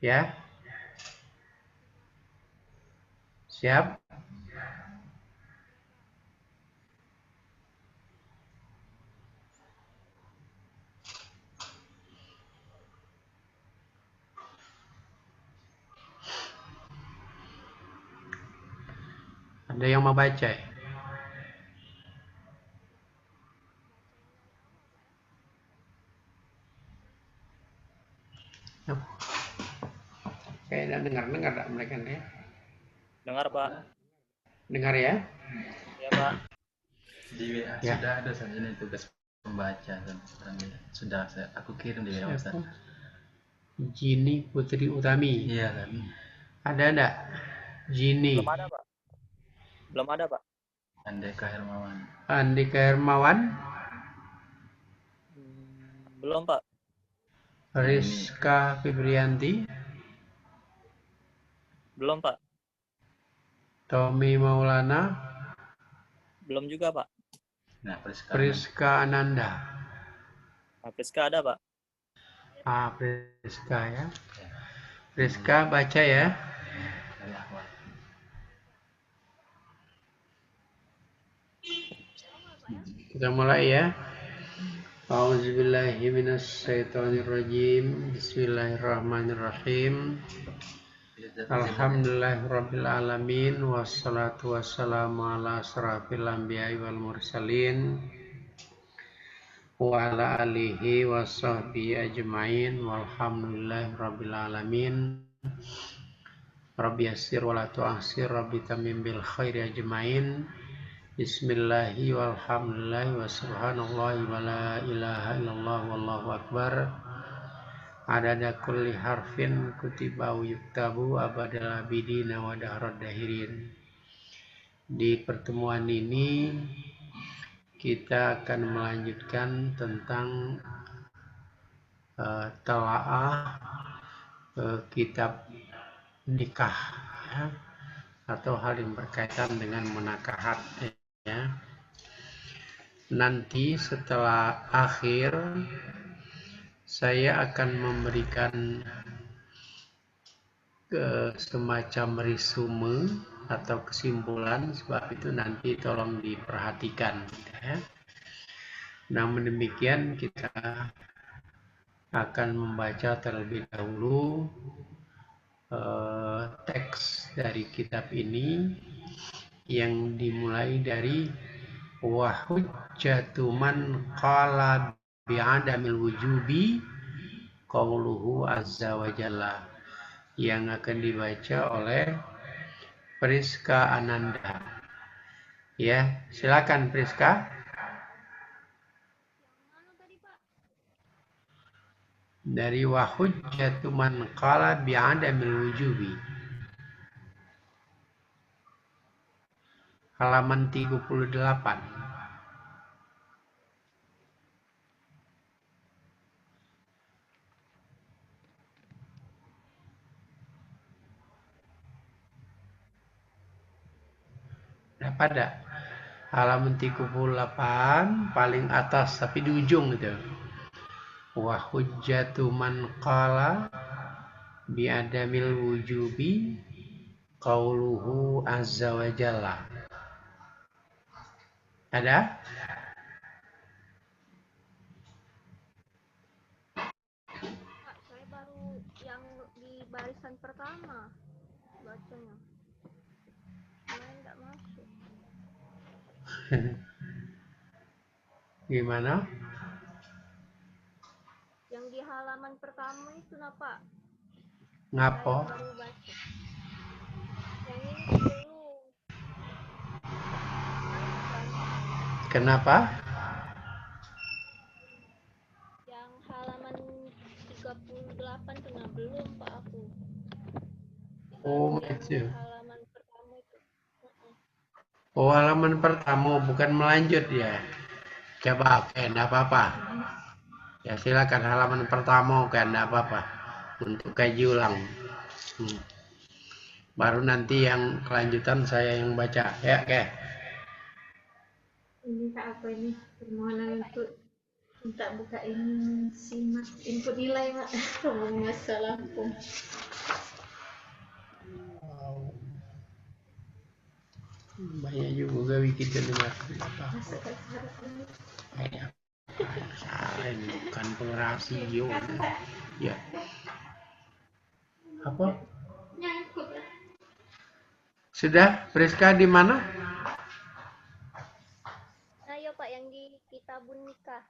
Ya, siap? Ada yang mau baca ya? Kayak dengar tak mereka ya? Dengar, Pak. Dengar ya? Ya, Pak. Di WA Ya. sudah ada saat ini tugas pembaca sudah aku kirim di WA. Siapa? Jini Putri Utami. Iya kan. Ada enggak? Jini. Belum ada, Pak. Belum ada, Pak. Andeka Hermawan. Andika Hermawan. Belum, Pak. Rizka Febrianti. Belum, Pak. Tommy Maulana. Belum juga, Pak. Nah, Priska Ananda. Nah, Priska ada, Pak. Priska ya. Priska baca ya. Dari awal. Kita mulai ya. A'udzubillahi minasyaitonirrajim. Bismillahirrahmanirrahim. Alhamdulillahirabbil alamin wassalatu wassalamu ala asrafil anbiya'i wal mursalin wa ala alihi washabbihi ajmain walhamdulillahirabbil alamin. Rabbi yassir wa la tu'assir, Rabbi tamim bil khairi ajmain. Bismillahi walhamdulillahi wa subhanallahi wa la ilaha illallah wallahu akbar. Adada kulli harfin kutiba yuktabu abadal abidina wa dahrad dahirin. Di pertemuan ini kita akan melanjutkan tentang telaah kitab nikah ya, atau hal yang berkaitan dengan menakahat ya. Nanti setelah akhir saya akan memberikan semacam resume atau kesimpulan, sebab itu nanti tolong diperhatikan ya. Namun demikian kita akan membaca terlebih dahulu teks dari kitab ini yang dimulai dari wa hujjatu man qala bi'adamil wujubi qauluhu azza wa jalla, yang akan dibaca oleh Priska Ananda. Ya, silakan Priska. Dari wa hujjatu man qala bi'adamil wujubi. Halaman 38. Pada halaman 38 paling atas tapi di ujung itu. Wa hujjatu man qala bi'adamil wujubi qauluhu azza wa jalla. Ada? Pak, saya baru yang di barisan pertama bacanya. Lain nggak masuk. Gimana? Yang di halaman pertama itu nah Pak. Ngapo? Saya baru baca. Yang ini belum. Kenapa? Yang halaman 38 tengah belum Pak aku. Oh, Yang itu. halaman pertama itu. Oh, halaman pertama bukan melanjut ya. Coba, oke, enggak apa-apa. Ya, silakan halaman pertama, oke, enggak apa-apa. Untuk kaji ulang. Baru nanti yang kelanjutan saya yang baca. Ya, oke. Ini Kak apa ini? Permohonan untuk Minta bukain simak input nilai mak. Ngomong masalah Lampung. Wow. Banyak juga bikin dengar apa. Masuk ke harus Kayak salah ini bukan toleransi yo. Ya. Apa? nyangkut. Sudah, Priska di mana? Ayo Pak yang di kitabun nikah.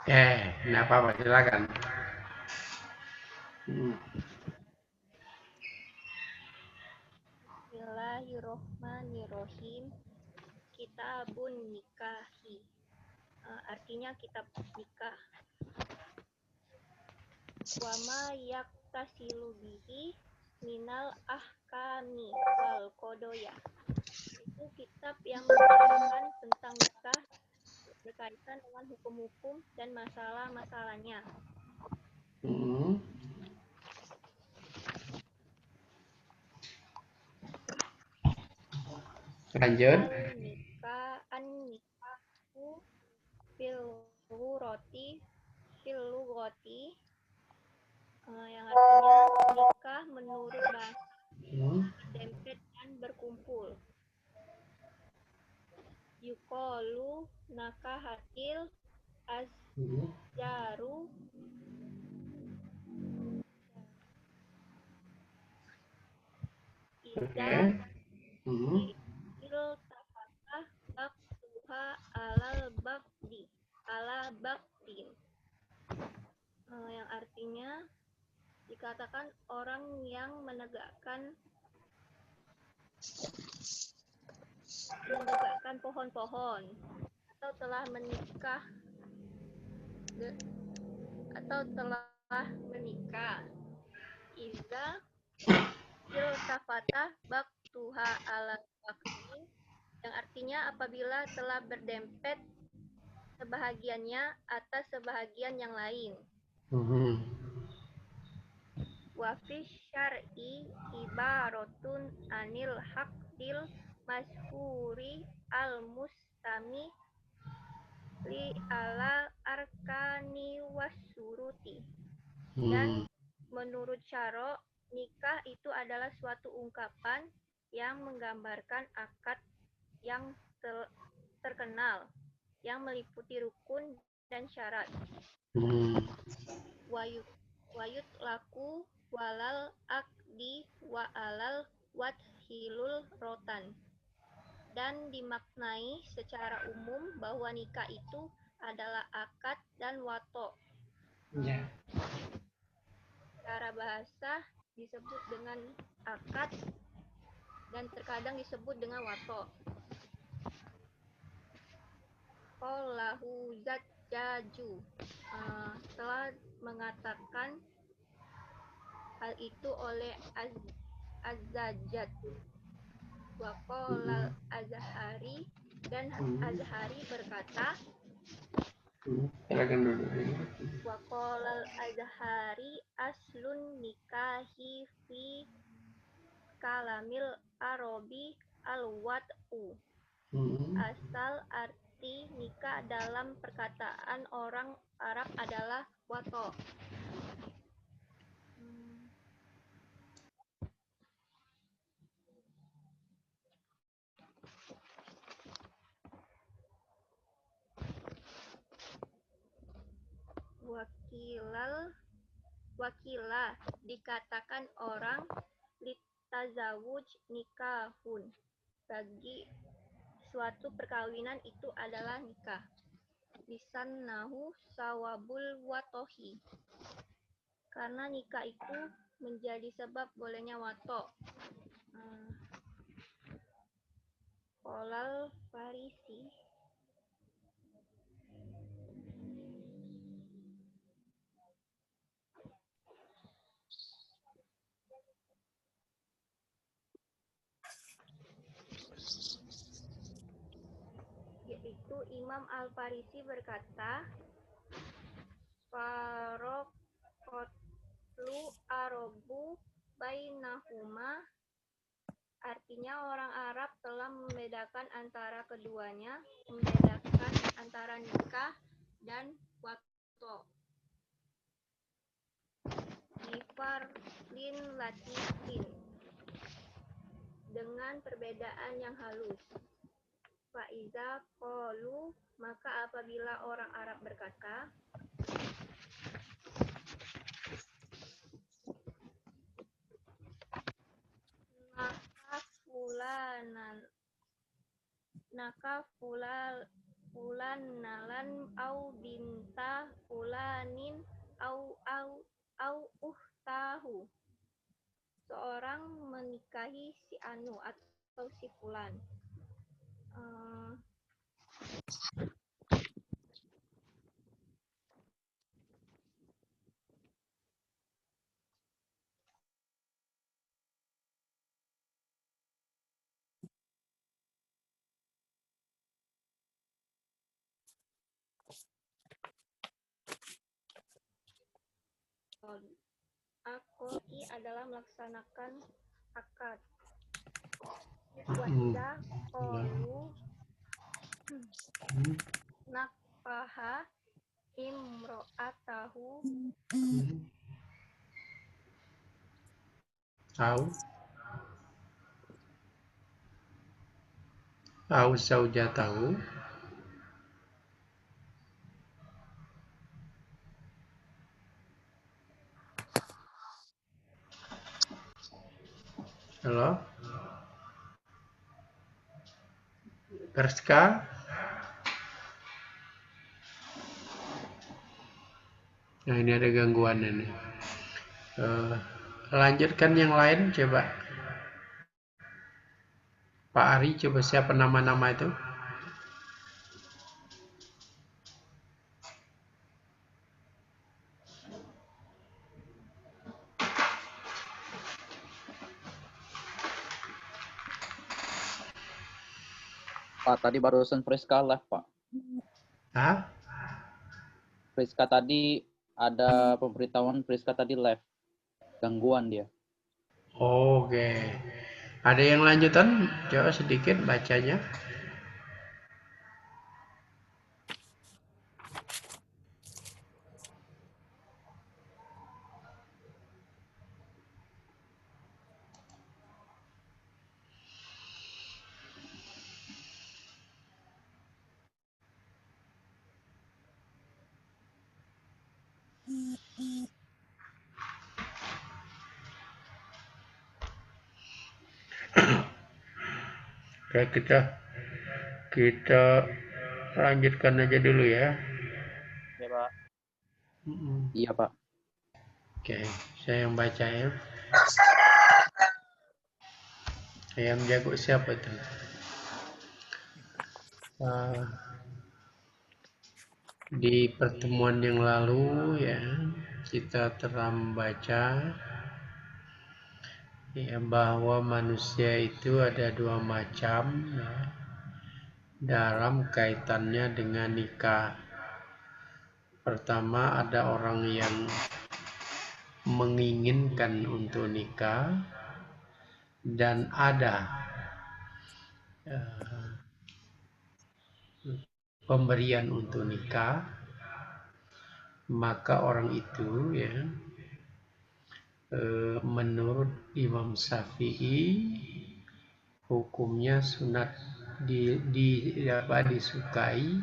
Enggak apa-apa, silakan. Bismillahirrohmanirrohim. Kitabun nikahi. Artinya kitab nikah. Wama yaktasilu bihi minal ahkami wal kodoya. Itu kitab yang menjelaskan tentang nikah berkaitan dengan hukum-hukum dan masalah-masalahnya. Lanjut. Nikahu fil lugoti yang artinya nikah menurut bahasa dempet dan berkumpul. Yuqalu nakahatil azjaru Iza iltafatah baktuha ala baktin yang artinya dikatakan orang yang menegakkan pohon-pohon atau telah menikah Iza iltafatah baktuha ala baktin yang artinya apabila telah berdempet sebahagiannya atas sebahagian yang lain. Wa fi syar'i ibaratun anil haqqil masyhuri al mustami li ala arkani wasuruti. Dan menurut syara' nikah itu adalah suatu ungkapan yang menggambarkan akad yang terkenal yang meliputi rukun dan syarat. Wayut laku walal akdi wa alal wathilul rotan. Dan dimaknai secara umum bahwa nikah itu adalah akad dan wato. Secara bahasa disebut dengan akad dan terkadang disebut dengan wato. Qallahu Zajjaju telah mengatakan hal itu oleh Az-Zajjaj. Wa qalal Azhari dan Azhari berkata wa qalal Azhari aslun nikahi fi kalamil Arabi al-wat'u. Asal arti nikah dalam perkataan orang Arab adalah wato. Wakilah dikatakan orang litazawuj nikahun. Bagi suatu perkawinan itu adalah nikah. Lisannahu sawabul watohi. Karena nikah itu menjadi sebab bolehnya wato. Qolal Farisi yaitu Imam Al-Farisi berkata, Farokotlu arobu bainahuma, artinya orang Arab telah membedakan antara keduanya, membedakan antara nikah dan wato. sin latifin dengan perbedaan yang halus. Faiza qalu, maka apabila orang Arab berkata, fulan nalan au binta fulanin au uhtahu. Seorang menikahi si Anu atau si Fulan. Akodi adalah melaksanakan akad. Wa idza qalu nakaha imro'atahu au zaujatahu. Halo, Perska. Nah, ini ada gangguan ini. Lanjutkan yang lain coba. Pak Ari, coba siapa nama-nama itu? Pak, tadi barusan Friska live, Pak. Hah? Friska tadi ada pemberitahuan Friska tadi live. Gangguan dia. Oke. Ada yang lanjutan? Coba sedikit bacanya. Oke, kita lanjutkan aja dulu ya. Ya, Pak. Iya, Pak. Oke, saya yang baca ya. Ayam jago siapa itu? Di pertemuan yang lalu ya, kita telah membaca ya, bahwa manusia itu ada dua macam ya, dalam kaitannya dengan nikah. Pertama, ada orang yang menginginkan untuk nikah, dan ada pemberian untuk nikah. Maka orang itu ya, menurut Imam Syafi'i, hukumnya sunat disukai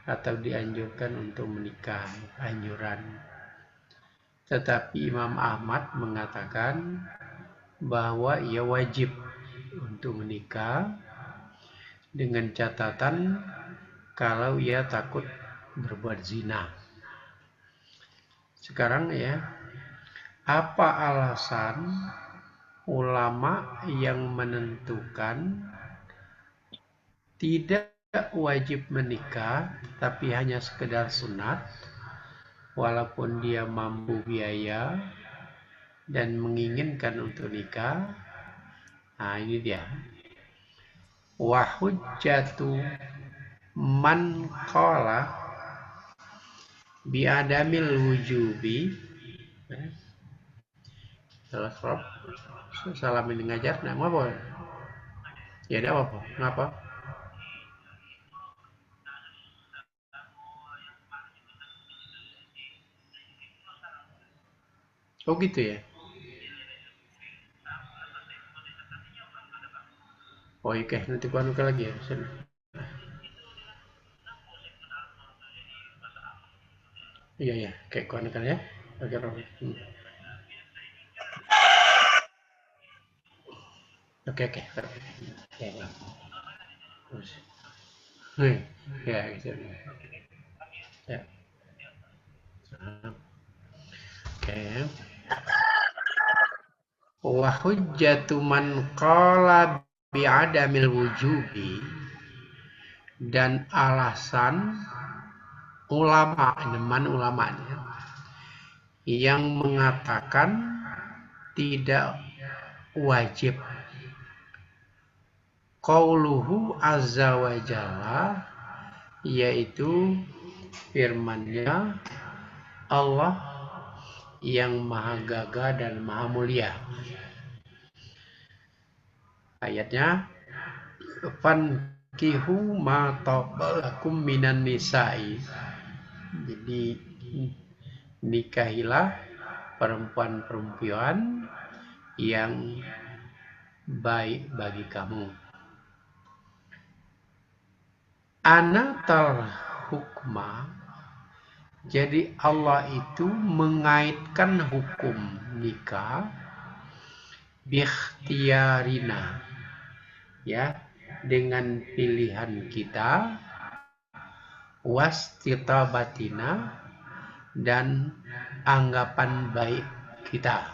atau dianjurkan untuk menikah, anjuran. Tetapi Imam Ahmad mengatakan bahwa ia wajib untuk menikah dengan catatan kalau ia takut berbuat zina. Sekarang ya, apa alasan ulama yang menentukan tidak wajib menikah tapi hanya sekedar sunat walaupun dia mampu biaya dan menginginkan untuk nikah? Nah, ini dia. Wa hujjatu man qala bi adamil wujubi. Salam ini ngajar, nah apa? Ya ada apa? Ngapa? Oh gitu ya. Oh oke, nanti ku anukan lagi ya. Iya ya, kayak ku anukan ya. Oke, oke. Ya, ya. Terus. Ya, gitu. Ya. Oke. Wa hujjatu man qala bi'adamil wujubi, dan alasan ulama, teman ulamanya yang mengatakan tidak wajib, qauluhu azza wa jalla, yaitu firman-Nya Allah yang maha gagah dan maha mulia. Ayatnya, fankihu ma tabalakum minan nisa'i. Jadi nikahilah perempuan-perempuan yang baik bagi kamu. Anatal hukma, jadi Allah itu mengaitkan hukum nikah biikhtiarina, ya, dengan pilihan kita, wastitabatina, dan anggapan baik kita.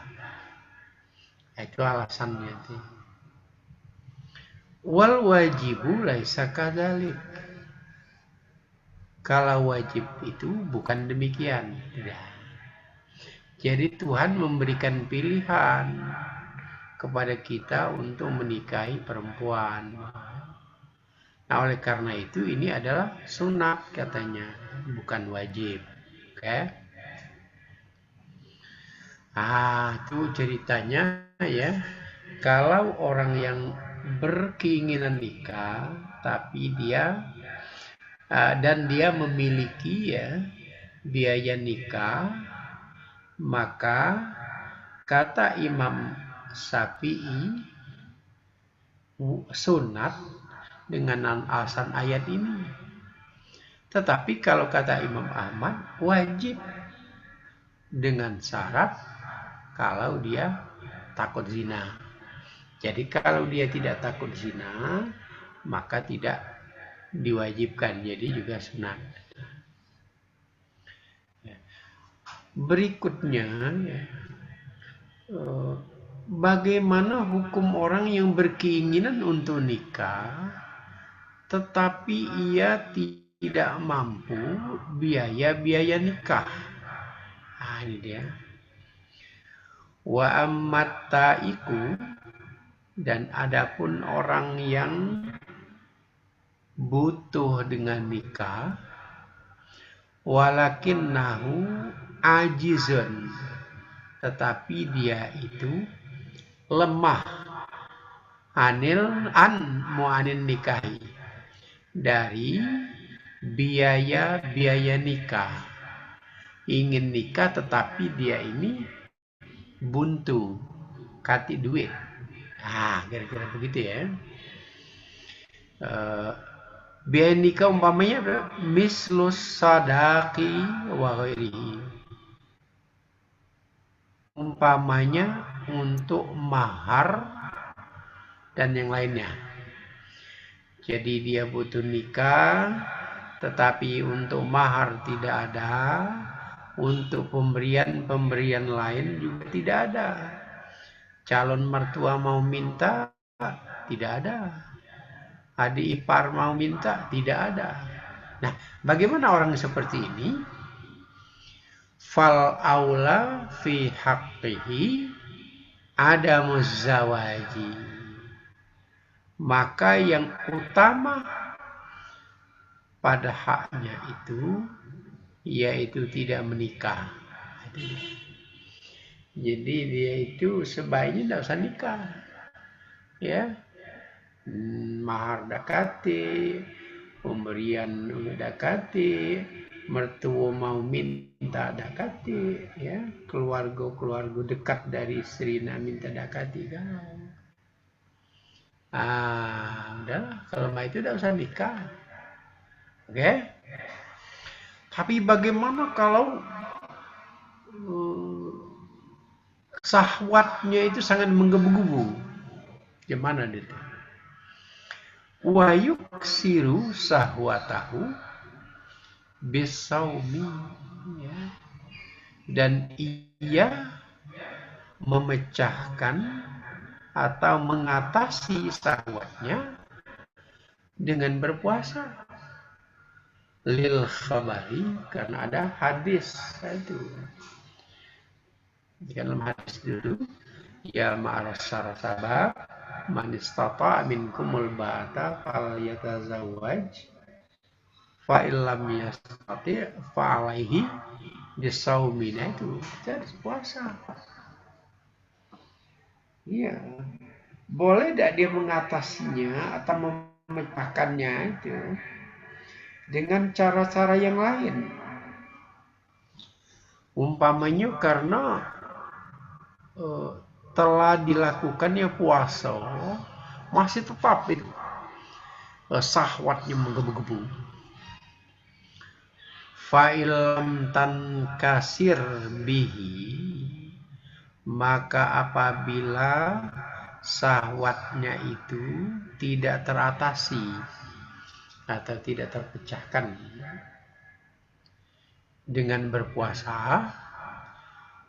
Itu alasannya. Wal wajibu laisa kadzalik. Kalau wajib itu bukan demikian. Tidak. Jadi Tuhan memberikan pilihan kepada kita untuk menikahi perempuan. Nah, oleh karena itu ini adalah sunat katanya, bukan wajib. Oke? Itu ceritanya ya. Kalau orang yang berkeinginan nikah tapi dia dan dia memiliki ya biaya nikah, maka kata Imam Syafi'i sunat dengan alasan ayat ini. Tetapi kalau kata Imam Ahmad wajib dengan syarat kalau dia takut zina. Jadi kalau dia tidak takut zina, maka tidak diwajibkan, jadi juga sunat. Berikutnya, bagaimana hukum orang yang berkeinginan untuk nikah, tetapi ia tidak mampu biaya nikah. Ini dia. Wa ammat ta'iku, dan adapun orang yang butuh dengan nikah, walakinnahu ajizun, tetapi dia itu lemah, mu'anin nikahi, dari biaya nikah. Ingin nikah tetapi dia ini buntu, kati duit. Kira-kira begitu ya. Biaya nikah umpamanya mislus sadaqi wa ghairihi, umpamanya untuk mahar dan yang lainnya. Jadi dia butuh nikah tetapi untuk mahar tidak ada, untuk pemberian lain juga tidak ada. Calon mertua mau minta tidak ada, adik ipar mau minta tidak ada. Nah, bagaimana orang seperti ini? Fal aula fi haqqihi adamuz zawaji, maka yang utama pada haknya itu yaitu tidak menikah. Jadi dia itu sebaiknya tidak usah nikah, ya. Mahar dakati, pemberian dakati, mertua mau minta dakati, ya, keluarga dekat dari istrinya minta dakati kan. Udahlah, kalau mah itu udah usah nikah. Oke? Tapi bagaimana kalau syahwatnya itu sangat menggebu-gebu? Gimana itu? Wa yuksiru sahwatahu bisaumi, ya. Dan ia memecahkan atau mengatasi syahwatnya dengan berpuasa. Lil khabari, karena ada hadis itu. Di dalam hadis dulu, ya ma'asyar sabab man istata minkumul ba'ata fal yatazawwaj fa illam yastati fa alaihi bisawmina, itu harus puasa. Iya. Boleh tidak dia mengatasinya atau memecahkannya itu dengan cara-cara yang lain? Umpamanya karena telah dilakukannya puasa, masih tetap itu syahwatnya menggebu-gebu. Fa'ilam tan kasir bihi, maka apabila syahwatnya itu tidak teratasi atau tidak terpecahkan dengan berpuasa,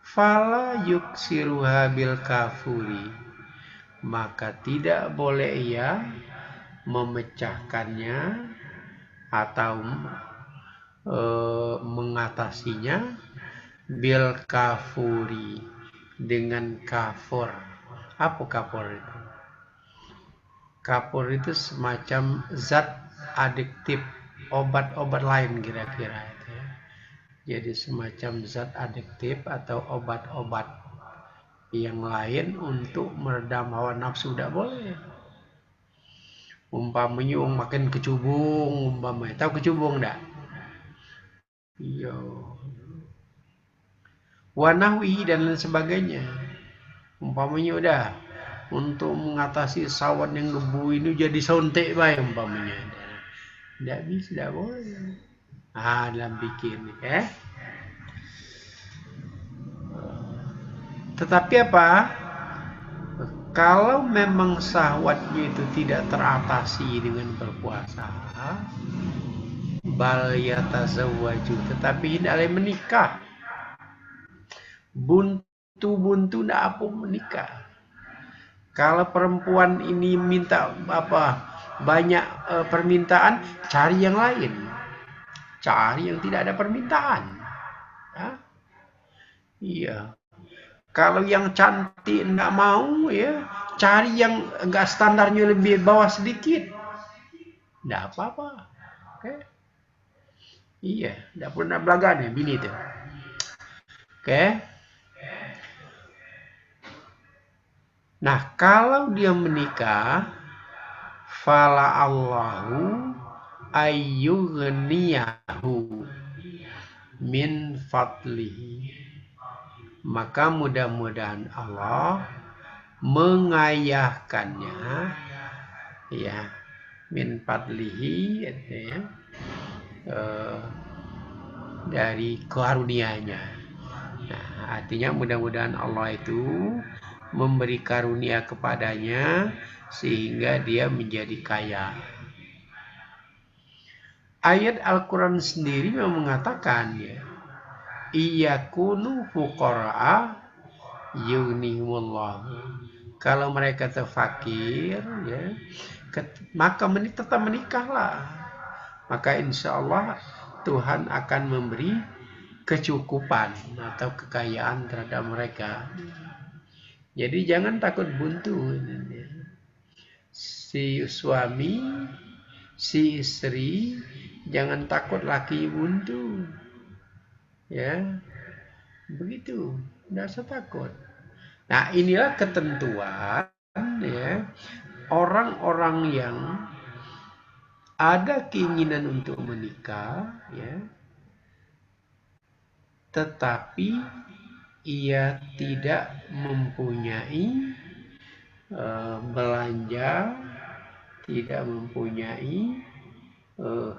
fala yuksiruha bil kafuri, maka tidak boleh ia memecahkannya atau mengatasinya bil kafuri, dengan kafur. Apa kafur itu? Kafur itu semacam zat adiktif, obat-obat lain kira-kira itu ya. Jadi semacam zat adiktif atau obat-obat yang lain untuk meredam hawa nafsu, tidak boleh. Umpamanya makin kecubung, umpamanya, tahu kecubung enggak? Iya. Wanahwi dan lain sebagainya. Umpamanya udah untuk mengatasi syahwat yang gebu ini jadi sontek baik umpamanya. Tidak bisa, tidak boleh. Dalam bikin ya. Tetapi apa? Kalau memang syahwatnya itu tidak teratasi dengan berpuasa, bal yatazawwaju, tetapi hendaklah menikah. Buntu tidak apa menikah. Kalau perempuan ini minta banyak permintaan, cari yang lain, cari yang tidak ada permintaan. Ya? Iya. Kalau yang cantik tidak mau, ya cari yang enggak standarnya lebih bawah sedikit. Tidak apa-apa. Oke? Iya, tidak pernah belaga nih bini itu. Oke? Nah, kalau dia menikah, fala Allahu ayyughniyahu min fadlihi, maka mudah-mudahan Allah mengayahkannya, ya, min fadlihi, ya, dari karunia-Nya. Nah, artinya mudah-mudahan Allah itu memberi karunia kepadanya sehingga dia menjadi kaya. Ayat Al-Quran sendiri memang mengatakan, ya, iyakunu fuqara'a yughnihumullah. Kalau mereka terfakir, ya, maka tetap menikahlah. Maka insya Allah Tuhan akan memberi kecukupan atau kekayaan terhadap mereka. Jadi jangan takut buntu. Si suami, si istri, jangan takut laki buntu. Ya, begitu. Tidak usah takut. Nah, inilah ketentuan, ya, orang-orang yang ada keinginan untuk menikah, ya, tetapi ia tidak mempunyai belanja, tidak mempunyai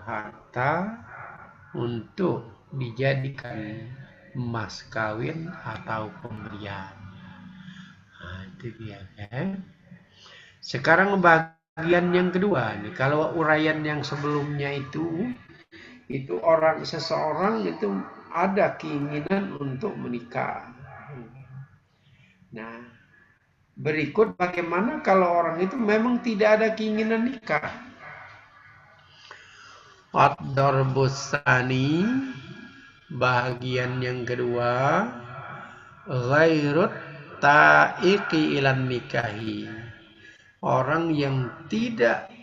harta untuk dijadikan emas kawin atau pemberian. Nah, itu dia kan. Sekarang bagian yang kedua nih, kalau uraian yang sebelumnya itu seseorang itu ada keinginan untuk menikah. Nah, berikut bagaimana kalau orang itu memang tidak ada keinginan nikah. Ad-darbusani, bagian yang kedua, ghairut ta'iqi ilan nikahi, orang yang tidak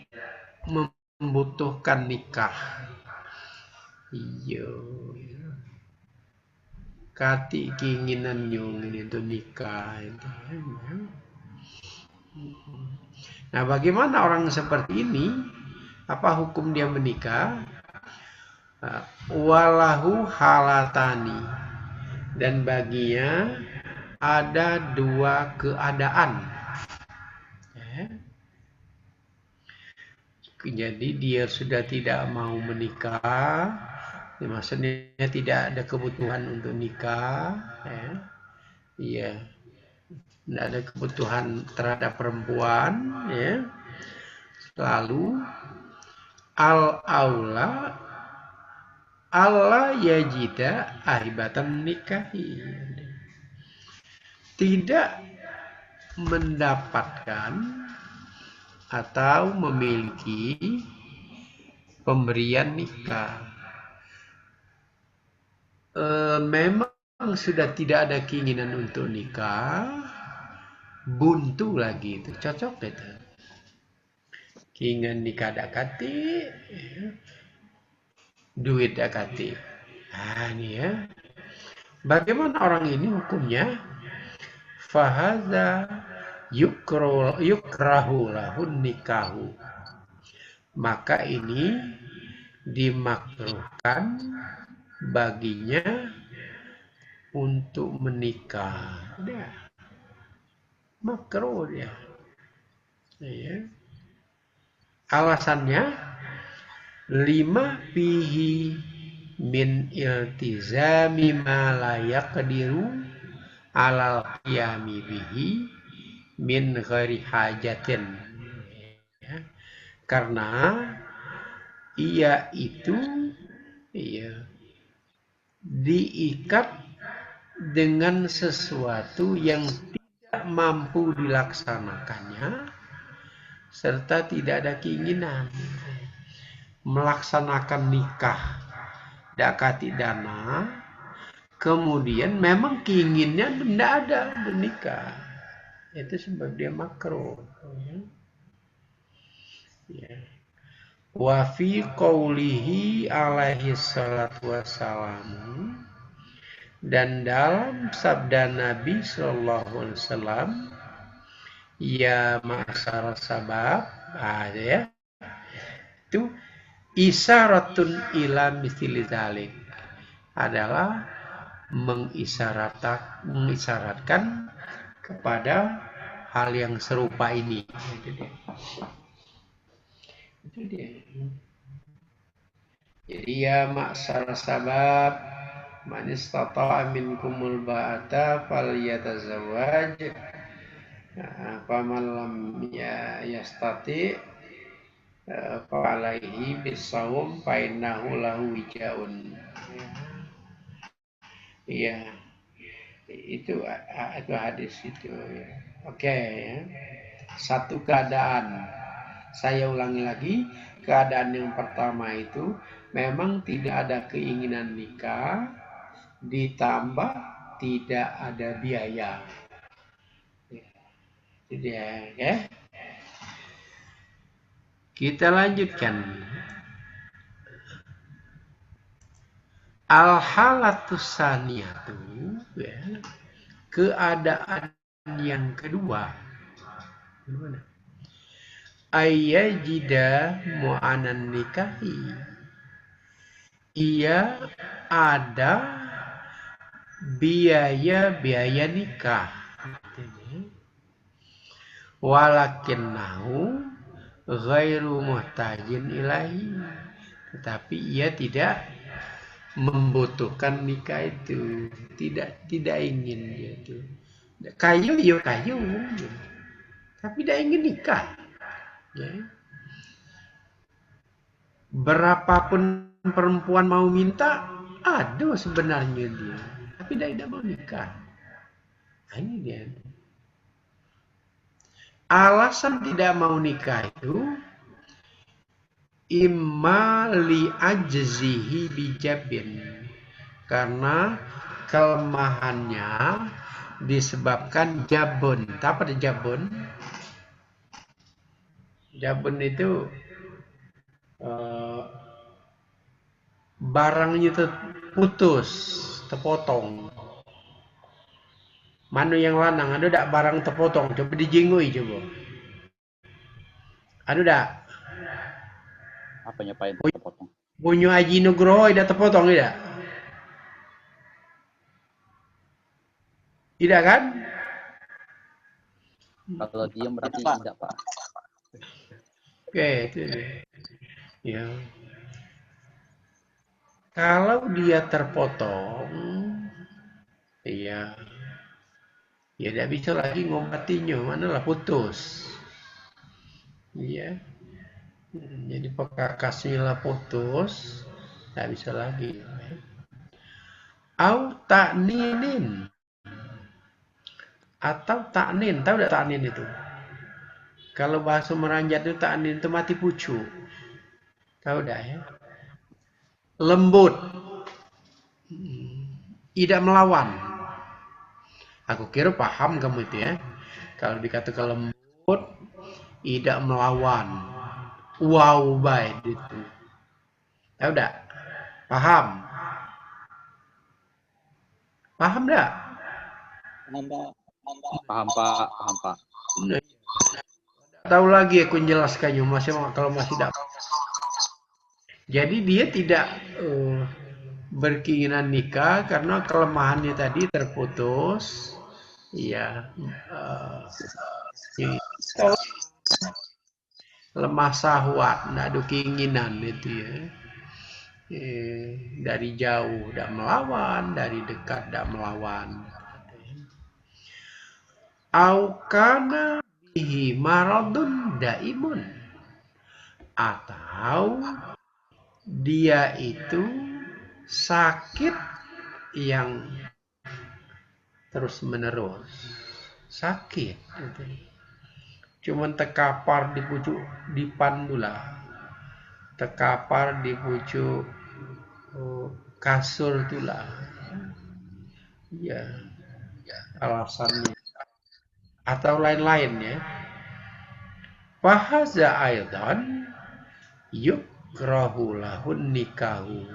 membutuhkan nikah. Iya, kati keinginan nyung itu nikah itu. Nah, bagaimana orang seperti ini? Apa hukum dia menikah? Walahu halatani, dan baginya ada dua keadaan. Jadi dia sudah tidak mau menikah, maksudnya tidak ada kebutuhan untuk nikah, iya, tidak ada kebutuhan terhadap perempuan, ya. Lalu al-aula Allah yajida ahibatan nikahi, tidak mendapatkan atau memiliki pemberian nikah. Memang sudah tidak ada keinginan untuk nikah, buntu lagi itu, cocok itu. Keinginan nikah dakati, duit dakati. Nah, ini ya. Bagaimana orang ini hukumnya? Fahaza yukrahu lahun nikahu, maka ini dimakruhkan baginya untuk menikah. Dia makruh dia. Ya. Alasannya lima fihi min iltizami ma la yaqdiru alal qiyami bihi min ghairi hajatin. Ya. Karena ia itu diikat dengan sesuatu yang tidak mampu dilaksanakannya, serta tidak ada keinginan melaksanakan nikah dakati dana, kemudian memang keinginannya tidak ada menikah, itu sebab dia makruh. Ya. Wa fi qaulihi alaihi salatu wassalamu, dan dalam sabda Nabi sallallahu alaihi wasallam, ya ma'asyar sabab, ya, itu isyaratun ila misli zalik, adalah mengisyaratkan kepada hal yang serupa ini. Itu dia. Jadi ya ma'asyar sabab, man istata'a minkumul ba'ata falyatazawwaj, faman lam yastati fa'alaihi bisawm fa innahu lahu wijaun. Iya, itu hadis itu ya. Oke, ya. Satu keadaan, saya ulangi lagi, keadaan yang pertama itu memang tidak ada keinginan nikah, ditambah tidak ada biaya. Itu dia, ya. Kita lanjutkan. Al-halatus saniyatu, ya, keadaan yang kedua. Gimana? Ayyajida mu'anan nikahi, ia ada biaya nikah. walakinnahu ghairu muhtajin ilahi, tetapi ia tidak membutuhkan nikah itu, tidak ingin dia itu. Kayu ya kayu, tapi tidak ingin nikah. Ya. Berapapun perempuan mau minta, ada sebenarnya dia, tapi tidak mau nikah. Nah, ini dia. Alasan tidak mau nikah itu imma li ajzihi bijabin, karena kelemahannya disebabkan jabun. Apa ada jabun? Jabun itu barangnya itu putus, terpotong. Mana yang lanang? Ada tak barang terpotong? Coba dijingui coba. Ada tak? Apanya Pak yang terpotong? Bunyo Aji Nugroho tidak terpotong tidak? Tidak kan? Kalau diam berarti tidak, Pak. Oke, itu dia. Ya. Kalau dia terpotong, iya, ya tidak bisa lagi ngobatinya, manalah putus. Iya. Jadi pekakasnya lah putus, tidak bisa lagi. Au takninin, atau taknin, tahu tidak taknin itu? Kalau bahasa Meranjat itu taknin itu mati pucu, tahu tidak ya? Lembut, tidak melawan. Aku kira paham kamu itu ya. Kalau dikatakan lembut, tidak melawan. Wow, baik itu. Tahu tidak? Paham? Paham tidak? Paham, Pak. Paham, Pak. Nah, tahu lagi aku menjelaskannya kalau masih tidak. Jadi dia tidak berkeinginan nikah karena kelemahannya tadi terputus. Iya. Lemah syahwat, tidak ada keinginan itu ya. Dari jauh tidak melawan, dari dekat tidak melawan. Au kana bihi maradun daimun, atau dia itu sakit yang terus menerus, sakit gitu. Cuman terkapar di pucuk dipan lah, terkapar di pucuk kasur itulah, ya alasannya atau lain-lainnya. Fahaza aidan yukrahu lahun nikahu,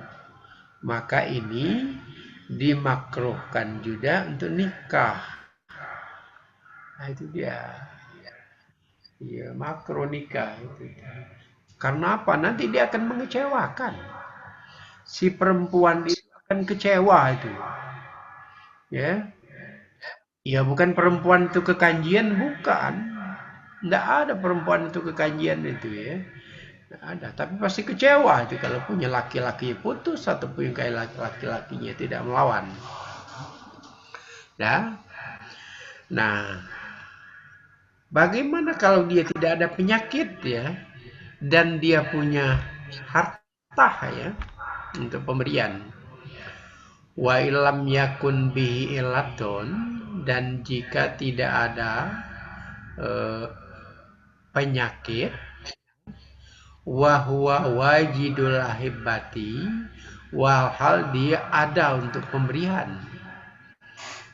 maka ini dimakruhkan juga untuk nikah. Nah itu dia. Ya, makruh nikah itu. Karena apa? Nanti dia akan mengecewakan. Si perempuan itu akan kecewa itu. Ya. Ya bukan perempuan itu kekanjian, bukan. Tidak ada perempuan itu kekanjian itu ya. Tidak ada. Tapi pasti kecewa itu kalau punya laki-laki putus atau punya laki-lakinya tidak melawan. Ya. Nah, bagaimana kalau dia tidak ada penyakit ya, dan dia punya harta ya untuk pemberian. Wa ilam yakun bihi ilatun, dan jika tidak ada penyakit, wa huwa wajidul ahibati, walhal dia ada untuk pemberian.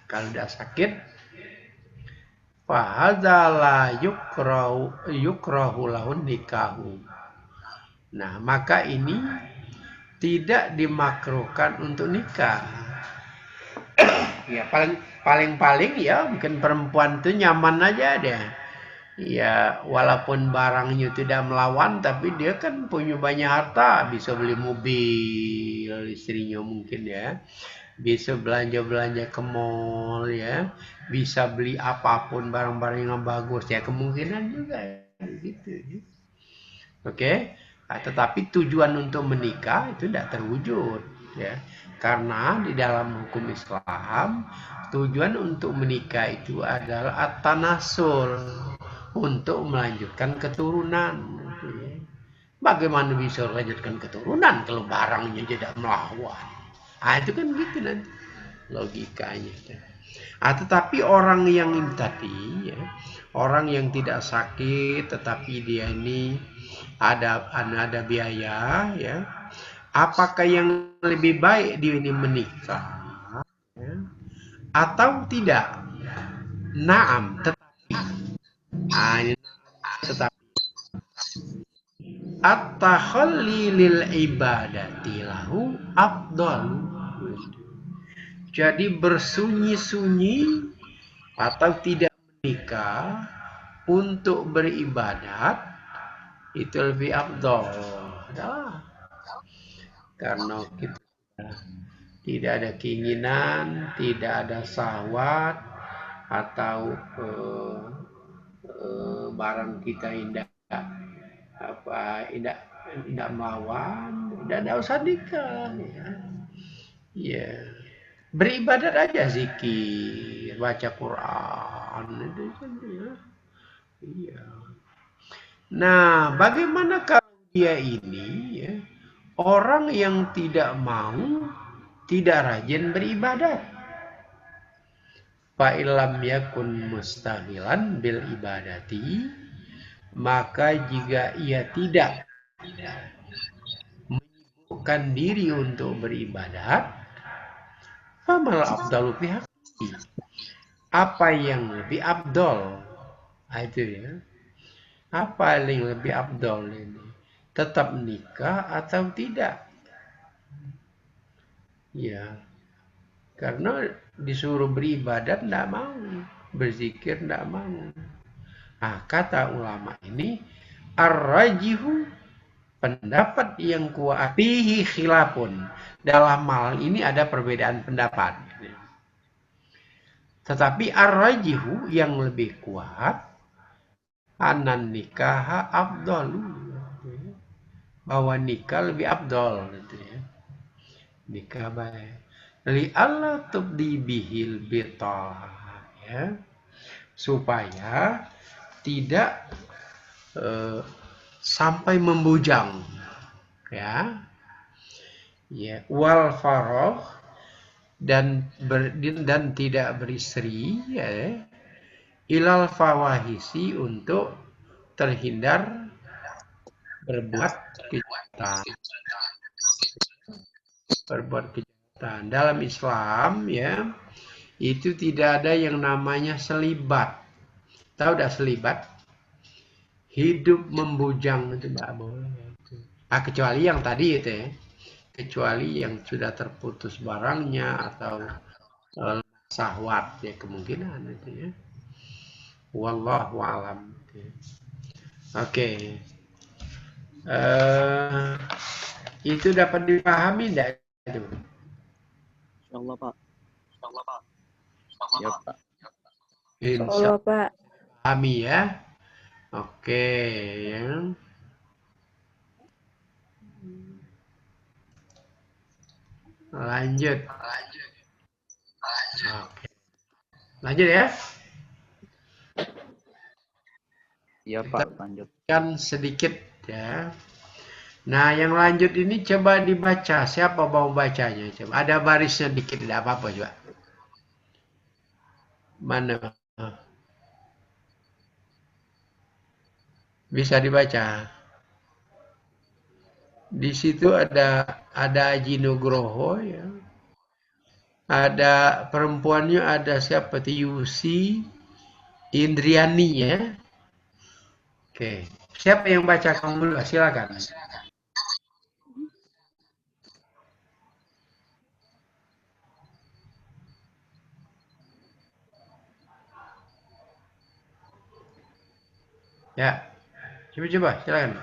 Kalau tidak sakit, fahadala yukrahu lahun nikahu. Nah, maka ini tidak dimakruhkan untuk nikah. Ya paling ya mungkin perempuan itu nyaman aja deh. Ya walaupun barangnya tidak melawan, tapi dia kan punya banyak harta, bisa beli mobil istrinya mungkin ya. bisa belanja-belanja ke mall ya, bisa beli apapun barang-barang yang bagus ya, kemungkinan juga gitu ya. Oke. Tetapi tujuan untuk menikah itu tidak terwujud ya. Karena di dalam hukum Islam tujuan untuk menikah itu adalah at-tanasul, untuk melanjutkan keturunan gitu ya. Bagaimana bisa melanjutkan keturunan kalau barangnya tidak melawan? Itu kan gitu nanti logikanya. Tetapi orang yang ini tadi ya, orang yang tidak sakit tetapi dia ini ada biaya ya, apakah yang lebih baik dia ini menikah ya, atau tidak? Naam, tetapi at-takhalli lil ibadati lahu afdal. Jadi bersunyi-sunyi atau tidak menikah untuk beribadat itu lebih afdal. Karena kita tidak ada keinginan, tidak ada syahwat, atau barang kita tidak tidak melawan, tidak usah nikah ya. Ya, beribadat aja, zikir, baca Quran itu ya. Iya. Nah, bagaimana kalau dia ini ya, orang yang tidak mau, tidak rajin beribadat? Fa'ilam yakun mustaghilan bil ibadati, maka jika ia tidak menyibukkan diri untuk beribadat, famal afdalu fi haqqi, apa yang lebih abdol? Itu ya. Apa yang lebih abdol ini? Tetap nikah atau tidak? Ya, karena disuruh beribadat tidak mau, berzikir tidak mau. Kata ulama ini, ar-rajihu, pendapat yang kuat, fihi khilafun, dalam hal ini ada perbedaan pendapat. Tetapi ar-rajihu yang lebih kuat, anan nikah afdalu, bahwa nikah lebih afdal gitu ya. Nikah baik. Li Allah tubdi bihil bitah ya. Supaya tidak sampai membujang ya. Ya, wal faroh, dan tidak beristri ya. Ilal fawahisi, untuk terhindar berbuat kejahatan. Dalam Islam ya, itu tidak ada yang namanya selibat. Tahu dah selibat? Hidup membujang itu tidak boleh. Kecuali yang tadi itu ya. Kecuali yang sudah terputus barangnya atau syahwat ya, kemungkinan itu ya. Wallahu alam. Oke. Itu dapat dipahami tidak itu? Insyaallah, Pak. Ya, Pak. Insya Allah, Pak. Pahami ya. Oke ya. Lanjut. Oke. Lanjut ya. Iya, Pak, lanjut. Kan sedikit ya. Nah, yang lanjut ini coba dibaca. Siapa mau bacanya? Coba. Ada barisnya dikit, tidak apa-apa juga. Mana? Bisa dibaca. Di situ ada Aji Nugroho ya. Ada perempuannya, ada siapa? Yusi Indriani ya. Oke. Siapa yang baca? Kamu dulu, silakan. Ya. Coba silakan.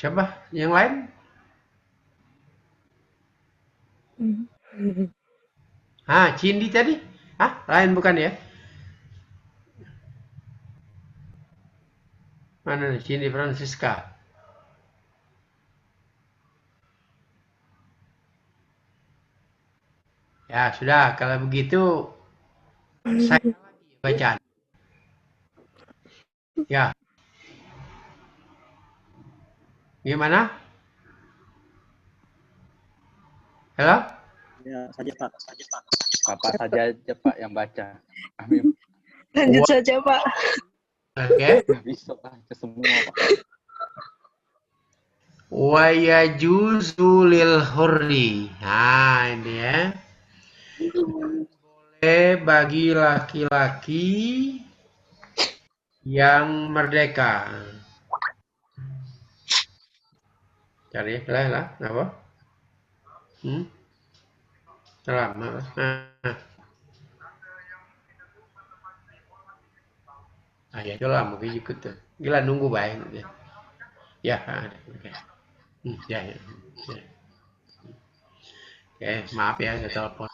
Coba yang lain. Cindy tadi? Lain bukan ya? Mana nih Cindy Francisca? Ya sudah, kalau begitu saya lagi bacaan. Ya, gimana? Halo? Ya saja Pak. Bapak saja aja Pak yang baca. Amin. Lanjut saja, Pak. Oke. Bisa baca semua Pak. Wa yajuzu lil hurri. Nah, ini ya. Boleh bagi laki-laki yang merdeka. Cari lah, apa? Lama lah. Ya itu lah mungkin ikut tuh. Gila nunggu baik. Ya, oke. Ya. Oke, maaf ya saya telepon.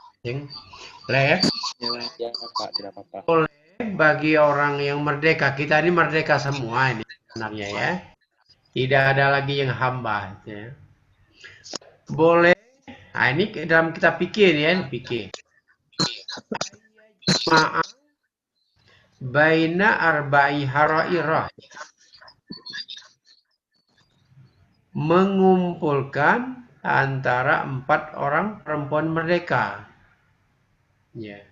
Boleh ya? Ya Pak, tidak apa-apa. Boleh bagi orang yang merdeka. Kita ini merdeka semua ini sebenarnya ya. Tidak ada lagi yang hamba. Ya. Boleh. Nah ini dalam kita pikir ya, pikir. Maaf. Baina arba'i harairah. Mengumpulkan antara 4 orang perempuan merdeka. Ya.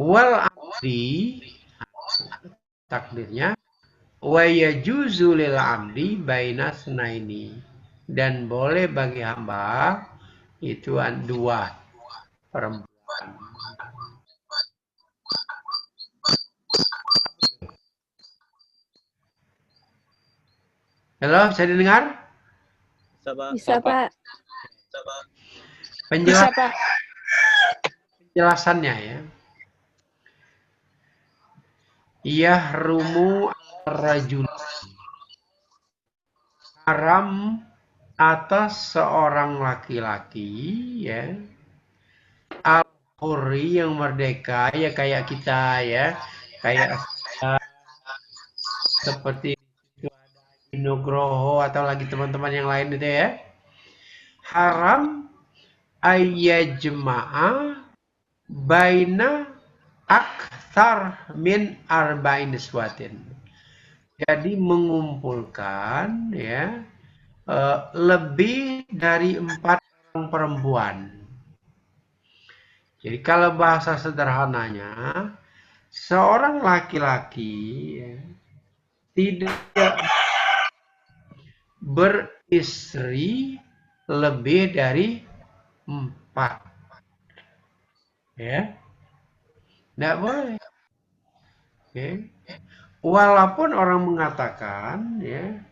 Wal abdi takdirnya wa yajuzu lil abdi baina sunaini, dan boleh bagi hamba itu 2 perempuan. Halo, saya didengar? Bisa Pak. Bisa, Pak. Bisa, Pak. Penjelasannya ya. Yahrumu rajul, haram atas seorang laki-laki ya, al-hurri yang merdeka ya, kayak kita ya, kayak seperti Nugroho atau lagi teman-teman yang lain itu ya, haram ayyajma'a baina akthar min arba'in niswatin. Jadi mengumpulkan ya lebih dari 4 orang perempuan. Jadi kalau bahasa sederhananya, seorang laki-laki ya, tidak beristri lebih dari 4. Ya, tidak boleh. Oke. Walaupun orang mengatakan ya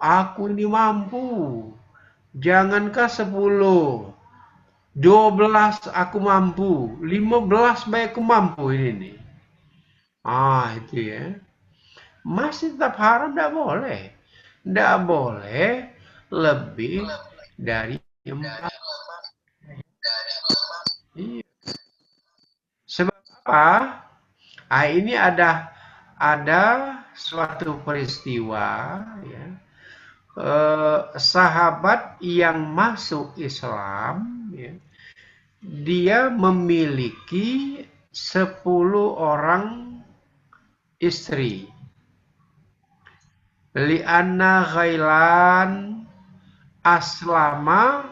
aku ini mampu, jangankah 10, 12 aku mampu, 15 baik aku mampu ini nih. Itu ya. Masih tetap haram, tidak boleh. Tidak boleh lebih dari 4. Iya. Sebab apa? Ini ada suatu peristiwa ya. Sahabat yang masuk Islam ya, dia memiliki 10 orang istri. Li'anna Ghailan aslama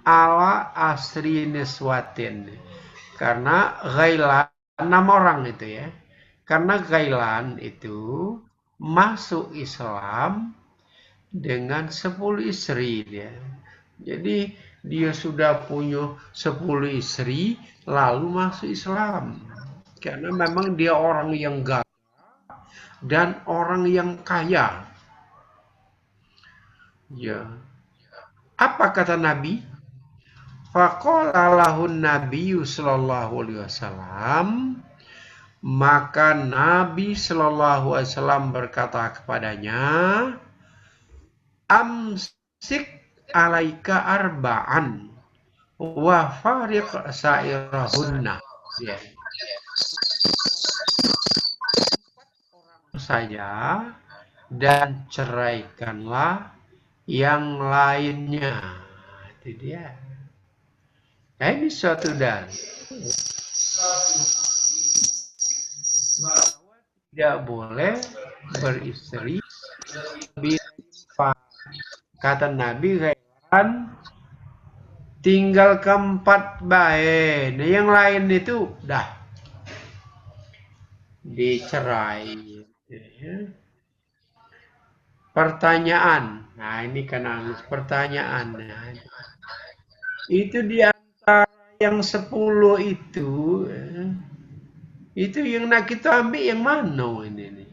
ala asri niswatin. Karena Ghailan 6 orang itu ya. Karena Ghailan itu masuk Islam dengan 10 istri dia. Jadi dia sudah punya 10 istri lalu masuk Islam. Karena memang dia orang yang gagah dan orang yang kaya. Ya. Apa kata Nabi? Faqala lahun Nabi sallallahu alaihi wasallam, Maka Nabi Shallallahu Alaihi Wasallam berkata kepadanya, amsik alaika arba'an wa fariq sairahunna. Ya. Saja dan ceraikanlah yang lainnya. Itu dia. Nah, ini suatu dalil bahwa tidak boleh beristri lebih kata Nabi kan tinggal keempat baik. Nah, yang lain itu dah dicerai. Gitu, ya. Pertanyaan. Nah, ini kan harus pertanyaan. Nah, itu di antara yang 10 itu, itu yang nak kita ambil yang mana ini?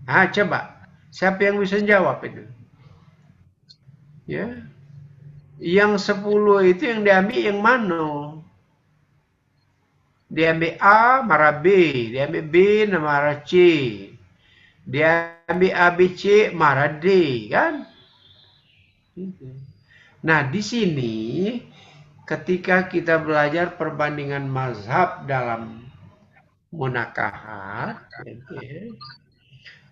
Ah, coba. Siapa yang bisa jawab itu? Ya. Yang 10 itu yang diambil yang mana? Diambil A, marah B. Diambil B, marah C. Diambil A, B, C, marah D. Kan? Nah, di sini ketika kita belajar perbandingan mazhab dalam munakahat,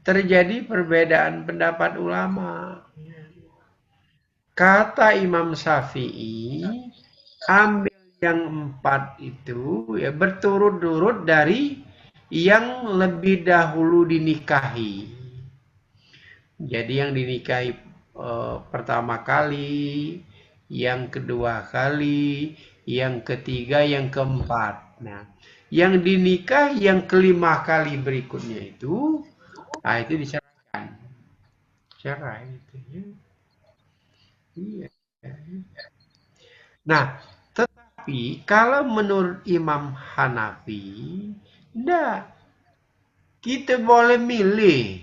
terjadi perbedaan pendapat ulama. Kata Imam Syafi'i, ambil yang 4 itu ya berturut-turut dari yang lebih dahulu dinikahi. Jadi yang dinikahi pertama kali, yang kedua kali, yang ketiga, yang keempat. Nah, yang dinikahi yang kelima kali berikutnya itu, nah itu diceraikan. Cerai itu ya. Iya. Nah, tetapi kalau menurut Imam Hanafi, enggak. Kita boleh milih.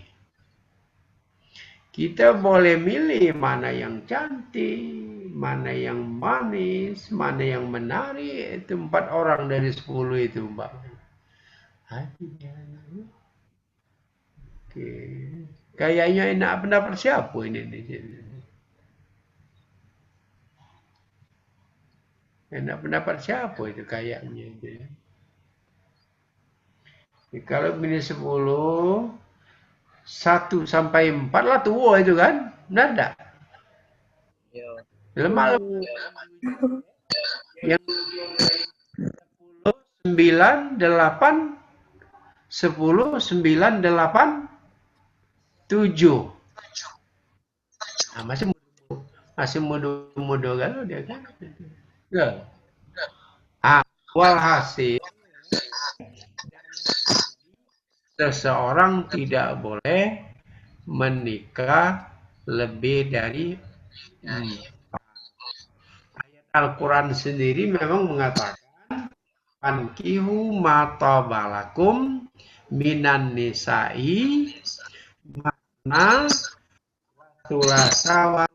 Kita boleh milih mana yang cantik, mana yang manis, mana yang menarik. Itu 4 orang dari 10 itu, Mbak. Oke. Kayaknya enak pendapat siapa ini? Enak pendapat siapa itu kayaknya itu ya. Kalau milih 10, 1 sampai 4 lah tua itu kan? Benar enggak? Lemah yang 10, 9, 8, 10, 9, 8, 7. Nah, masih muda kan dia kan? Ya. Walhasil seseorang tidak boleh menikah lebih dari 4. Ayat Al-Quran sendiri memang mengatakan ankihu matabalakum minan nisa'i makna tulasawa.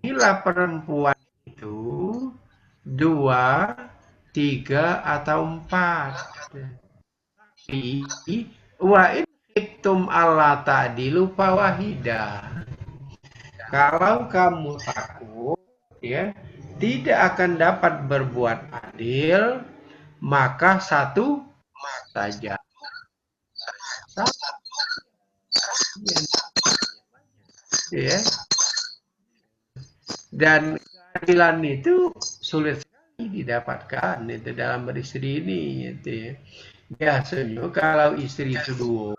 Nikahilah perempuan itu 2, 3 atau 4. Tapi wa in khiftum alla ta'dilu fawahidah. Kalau kamu takut ya tidak akan dapat berbuat adil, maka 1 saja. Ya. Dan keadilan itu sulit sekali didapatkan itu dalam beristri ini gitu ya. Biasanya kalau istri itu 2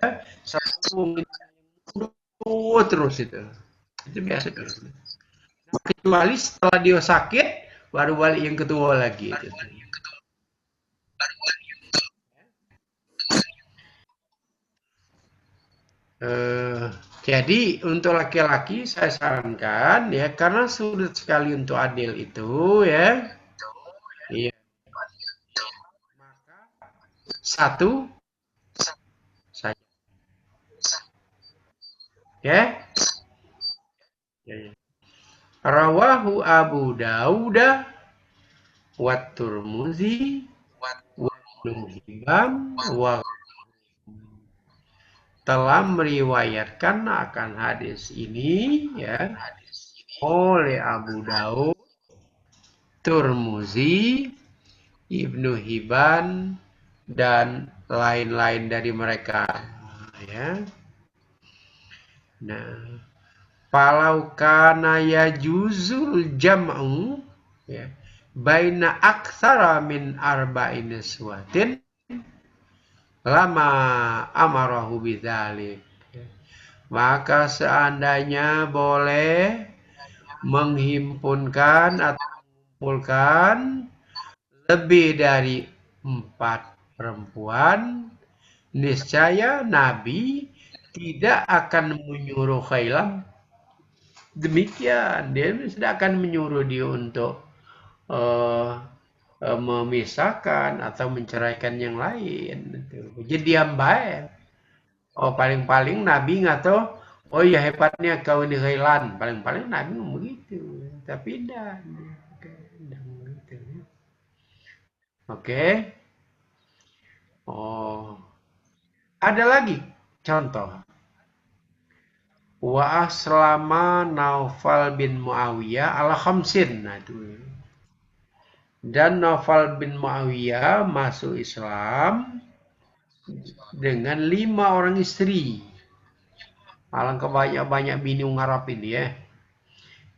ya, satu terus itu biasa terus. Kecuali setelah dia sakit baru balik yang kedua lagi itu. Jadi untuk laki-laki saya sarankan ya karena sulit sekali untuk adil itu ya. Iya. Maka 1 saja. Ya. Ya. Rawahu Abu Dawud wa Turmuzi wa Ibnu Hibban wa telah meriwayatkan akan hadis ini ya oleh Abu Daud, Turmuzi, Ibnu Hibban dan lain-lain dari mereka ya. Nah, falau kana yajuzul jam'u ya baina aktsara min arba'in suwatin lama amarahu bidzalik. Maka seandainya boleh menghimpunkan atau mengumpulkan lebih dari 4 perempuan, niscaya Nabi tidak akan menyuruh Khailam demikian. Dia tidak akan menyuruh dia untuk memisahkan atau menceraikan yang lain. Jadi diam baik. Oh paling-paling Nabi nggak tahu. Oh ya hebatnya kau ini Khailan. Paling-paling Nabi ngomong begitu. Tapi tidak. Oke. Oh. Ada lagi contoh. Wa aslama Naufal bin Muawiyah ala khamsin. Nah itu. Dan Naufal bin Muawiyah masuk Islam dengan 5 orang istri. Alangkah banyak bini Arab ini ya.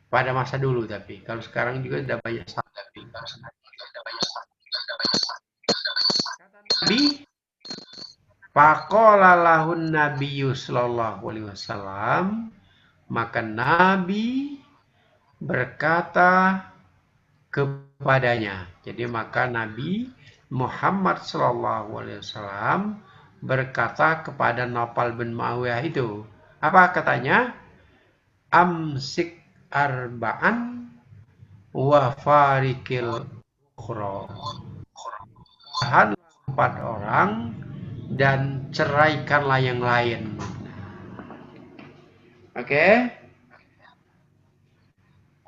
Pada masa dulu tapi. Kalau sekarang juga sudah banyak sahabat. Nabi faqala lahun nabiyyu sallallahu alaihi wasallam, maka Nabi berkata kepadanya. Jadi maka Nabi Muhammad sallallahu alaihi wasallam berkata kepada Naufal bin Muawiyah itu. Apa katanya? Amsik arba'an wa farikil ukhra. Tahan 4 orang dan ceraikanlah yang lain. Oke?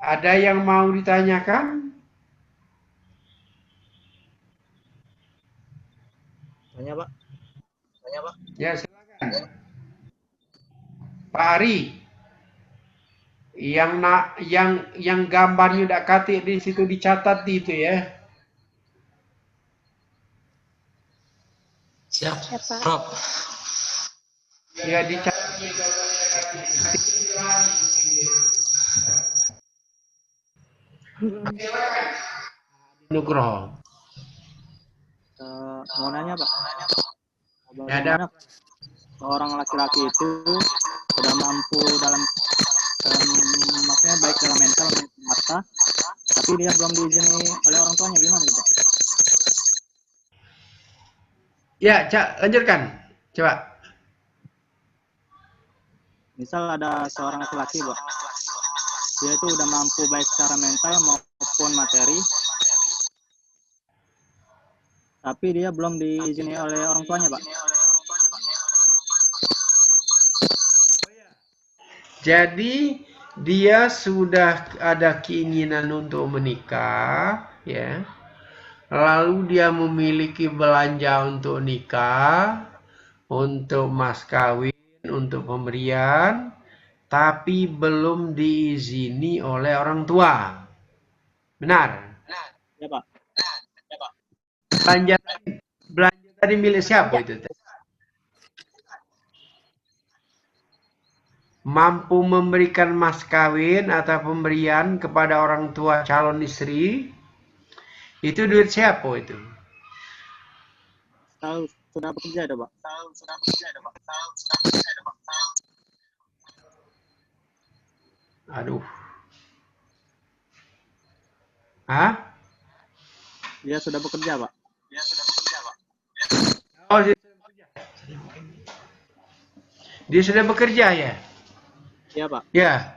Ada yang mau ditanyakan? Tanya, Pak. Ya, silakan. Pak Ari. Yang gambarnya udah katik di situ dicatat itu ya. Siap, Siapa? Prof. Ya dicatat. Nugroho. Mau nanya, Pak. Ya, ada. Bagaimana seorang laki-laki itu sudah mampu dalam maksudnya baik dalam mental maupun harta, tapi dia belum diizini oleh orang tuanya, gimana gitu, Pak? Ya, lanjutkan. Coba. Misal ada seorang laki-laki, Pak. Dia itu udah mampu baik secara mental maupun materi, tapi dia belum diizini oleh orang tuanya, Pak. Jadi dia sudah ada keinginan untuk menikah, ya. Lalu dia memiliki belanja untuk nikah, untuk mas kawin, untuk pemberian, tapi belum diizini oleh orang tua. Benar? Ya, Pak. Belanja tadi milik siapa itu? Mampu memberikan mas kawin atau pemberian kepada orang tua calon istri, itu duit siapa itu? Tahu sudah bekerja ada, Pak. Aduh. Hah? Dia sudah bekerja, Pak. Oh, dia sudah bekerja ya? Iya, Pak. Ya.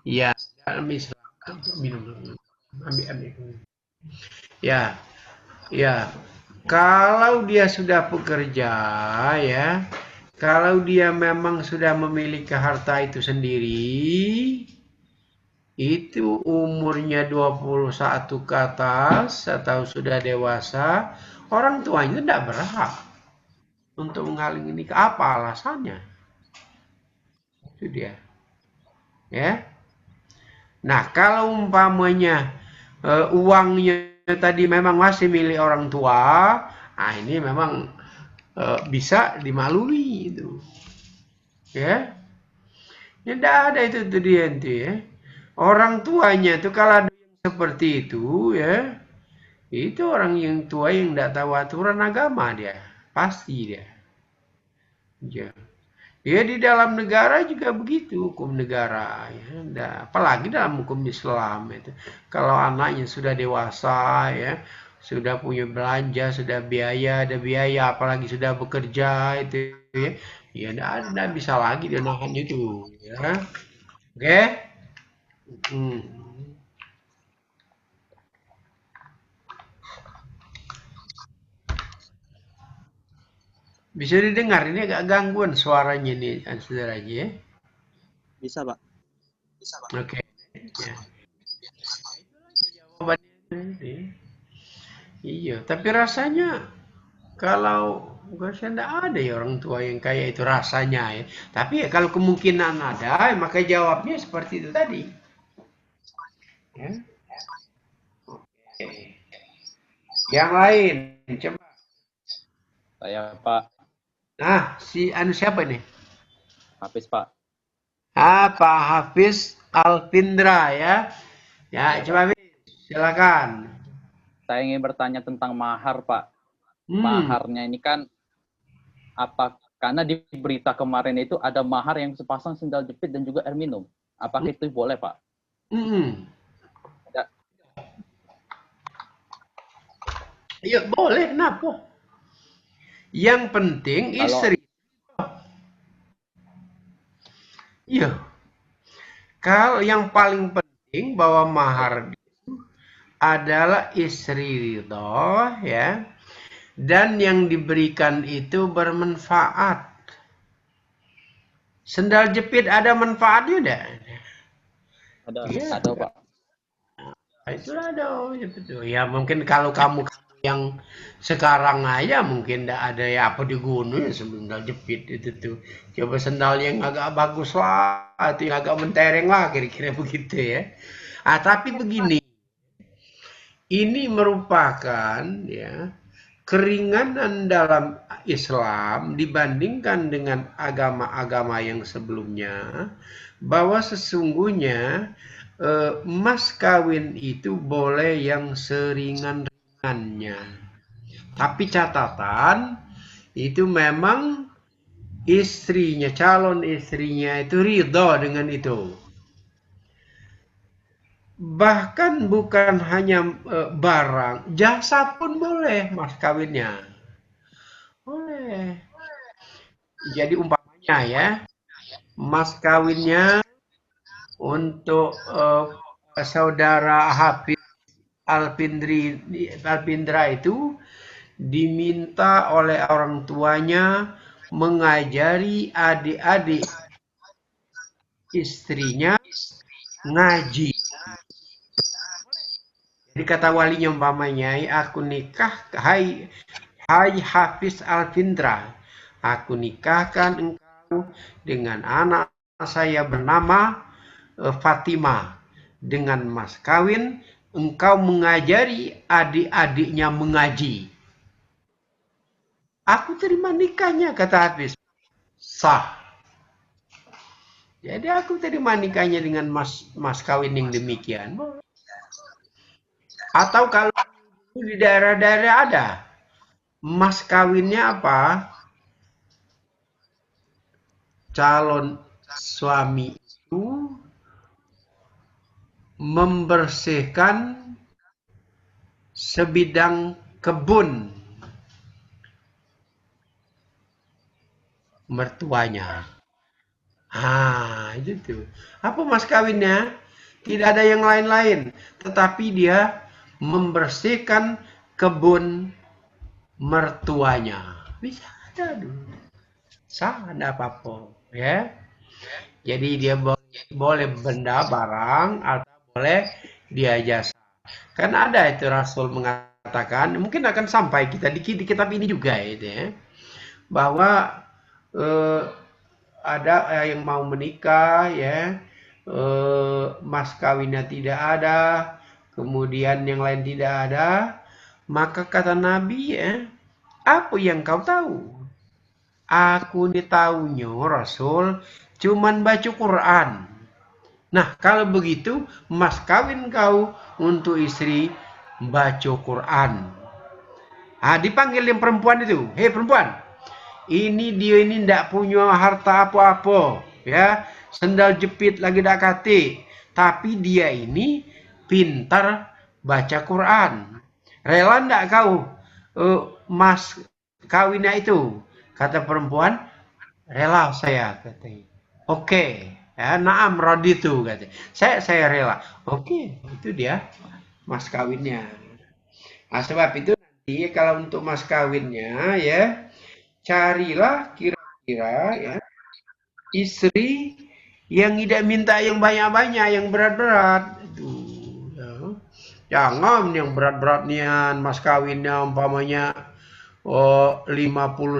Ya, dalam Islam. Minum. Ambil. Ya. Ya. Kalau dia sudah bekerja ya, kalau dia memang sudah memiliki harta itu sendiri, itu umurnya 21 ke atas atau sudah dewasa, orang tuanya tidak berhak untuk menghalangi nikah. Apa alasannya? Itu dia. Ya. Nah, kalau umpamanya uangnya tadi memang masih milik orang tua, nah ini memang bisa dimaklumi itu. Ya. Ya tidak ada itu dia itu ya. Orang tuanya itu kalau ada yang seperti itu ya, itu orang yang tua yang tidak tahu aturan agama dia, pasti dia. Ya. Ya di dalam negara juga begitu hukum negara ya. Apalagi dalam hukum Islam itu. Kalau anaknya sudah dewasa ya, sudah punya belanja, sudah biaya, ada biaya, apalagi sudah bekerja itu ya. Ya tidak bisa lagi dia nahan itu ya. Oke? Hmm. Bisa didengar, ini agak gangguan suaranya nih, saudara ya. Bisa, Pak. Oke. Ya. Jawabannya ini. Iya, tapi rasanya kalau saya tidak ada ya orang tua yang kayak itu rasanya ya. Tapi ya kalau kemungkinan ada, maka jawabnya seperti itu tadi. Ya. Oke. Yang lain, coba. Saya Pak Nah, siapa nih? Hafiz Pak. Pak Hafiz Alpindra ya. Ya, coba Hafiz, silakan. Saya ingin bertanya tentang mahar Pak. Hmm. Maharnya ini kan apa? Karena di berita kemarin itu ada mahar yang sepasang sendal jepit dan juga air minum. Apakah itu boleh Pak? Ya. Iya boleh, kenapa? Yang penting istri. Iya. Kalau yang paling penting bahwa mahar itu adalah istri ridho ya. Dan yang diberikan itu bermanfaat. Sendal jepit ada manfaatnya enggak? Ada, Ya. ada Pak. Itulah ada. Ya mungkin kalau kamu yang sekarang aja mungkin enggak ada ya apa di gunung sendal jepit itu tuh. Coba sendal yang agak bagus lah, atau yang agak mentereng lah kira-kira begitu ya. Tapi begini. Ini merupakan ya keringanan dalam Islam dibandingkan dengan agama-agama yang sebelumnya, bahwa sesungguhnya mas kawin itu boleh yang seringan-ringannya. Tapi catatan itu memang istrinya, calon istrinya itu ridho dengan itu. Bahkan bukan hanya barang, jasa pun boleh mas kawinnya. Boleh. Jadi umpamanya ya, mas kawinnya untuk saudara Hafiz Alpindra itu diminta oleh orang tuanya mengajari adik-adik istrinya ngaji. Jadi kata walinya umpamanya, aku nikah, hai Hafiz Alpindra, aku nikahkan engkau dengan anak saya bernama Fatimah. Dengan mas kawin, engkau mengajari adik-adiknya mengaji. Aku terima nikahnya, kata Hafiz. Sah. Jadi aku terima nikahnya dengan mas kawin yang demikian. Atau kalau di daerah-daerah ada, mas kawinnya apa? Calon suami itu membersihkan sebidang kebun mertuanya. Itu tuh. Apa mas kawinnya? Tidak ada yang lain-lain, tetapi dia membersihkan kebun mertuanya. Bisa ada dulu. Sah, ada apa-apa, ya. Jadi dia boleh benda, barang, atau boleh dia jasa. Kan ada itu Rasul mengatakan, mungkin akan sampai kita di kitab ini juga itu ya, bahwa eh, ada yang mau menikah ya, mas kawinnya tidak ada, kemudian yang lain tidak ada, maka kata Nabi ya, apa yang kau tahu? Aku ini tahunya Rasul cuman baca Quran. Nah, kalau begitu, mas kawin kau untuk istri baca Quran. Ah, dipanggil yang perempuan itu. Hei perempuan, ini dia ini tidak punya harta apa-apa. Ya, sendal jepit lagi dak kate. Tapi dia ini pintar baca Quran. Rela ndak kau mas kawinnya itu? Kata perempuan, rela saya katanya. Oke, ya, naam raditu katanya. Saya rela. Oke, itu dia mas kawinnya. Nah, sebab itu nanti kalau untuk mas kawinnya ya, carilah kira-kira ya istri yang tidak minta yang banyak-banyak, yang berat-berat. Itu ya. Jangan yang berat-berat nian mas kawinnya umpamanya 50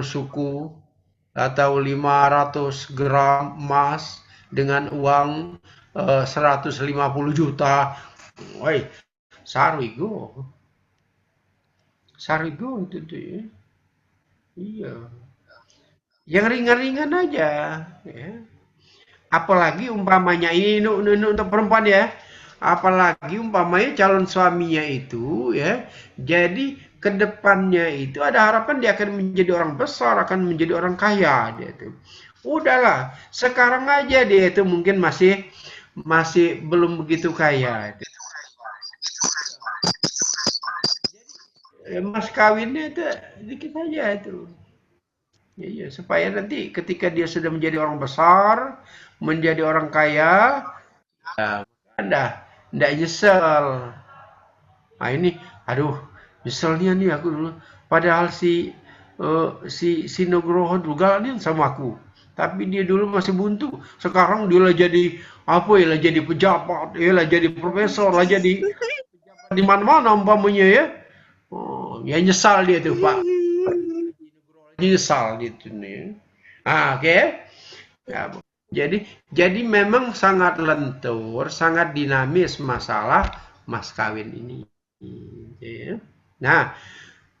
suku atau 500 gram emas dengan uang 150 juta. Woi, sarigo. Sarigo itu tuh ya. Iya. Yang ringan-ringan aja ya. Apalagi umpamanya ini untuk perempuan ya. Apalagi umpamanya calon suaminya itu ya. Jadi kedepannya itu ada harapan dia akan menjadi orang besar, akan menjadi orang kaya dia tuh. Udahlah, sekarang aja dia itu mungkin masih belum begitu kaya. Mas kawinnya itu dikit aja itu. Ya, supaya nanti ketika dia sudah menjadi orang besar, menjadi orang kaya, ya, enggak nyesel. Nah ini, aduh, nyeselnya nih aku dulu. Padahal si Nugroho juga nih sama aku. Tapi dia dulu masih buntu. Sekarang dia lah jadi apa ya? Lah jadi pejabat, ya lah jadi profesor, lah jadi pejabat di mana-mana umpamanya ya. Oh, ya nyesal dia tuh Pak. Nyesal gitu nih. Ah, oke. Ya, jadi memang sangat lentur, sangat dinamis masalah mas kawin ini. Ya. Nah,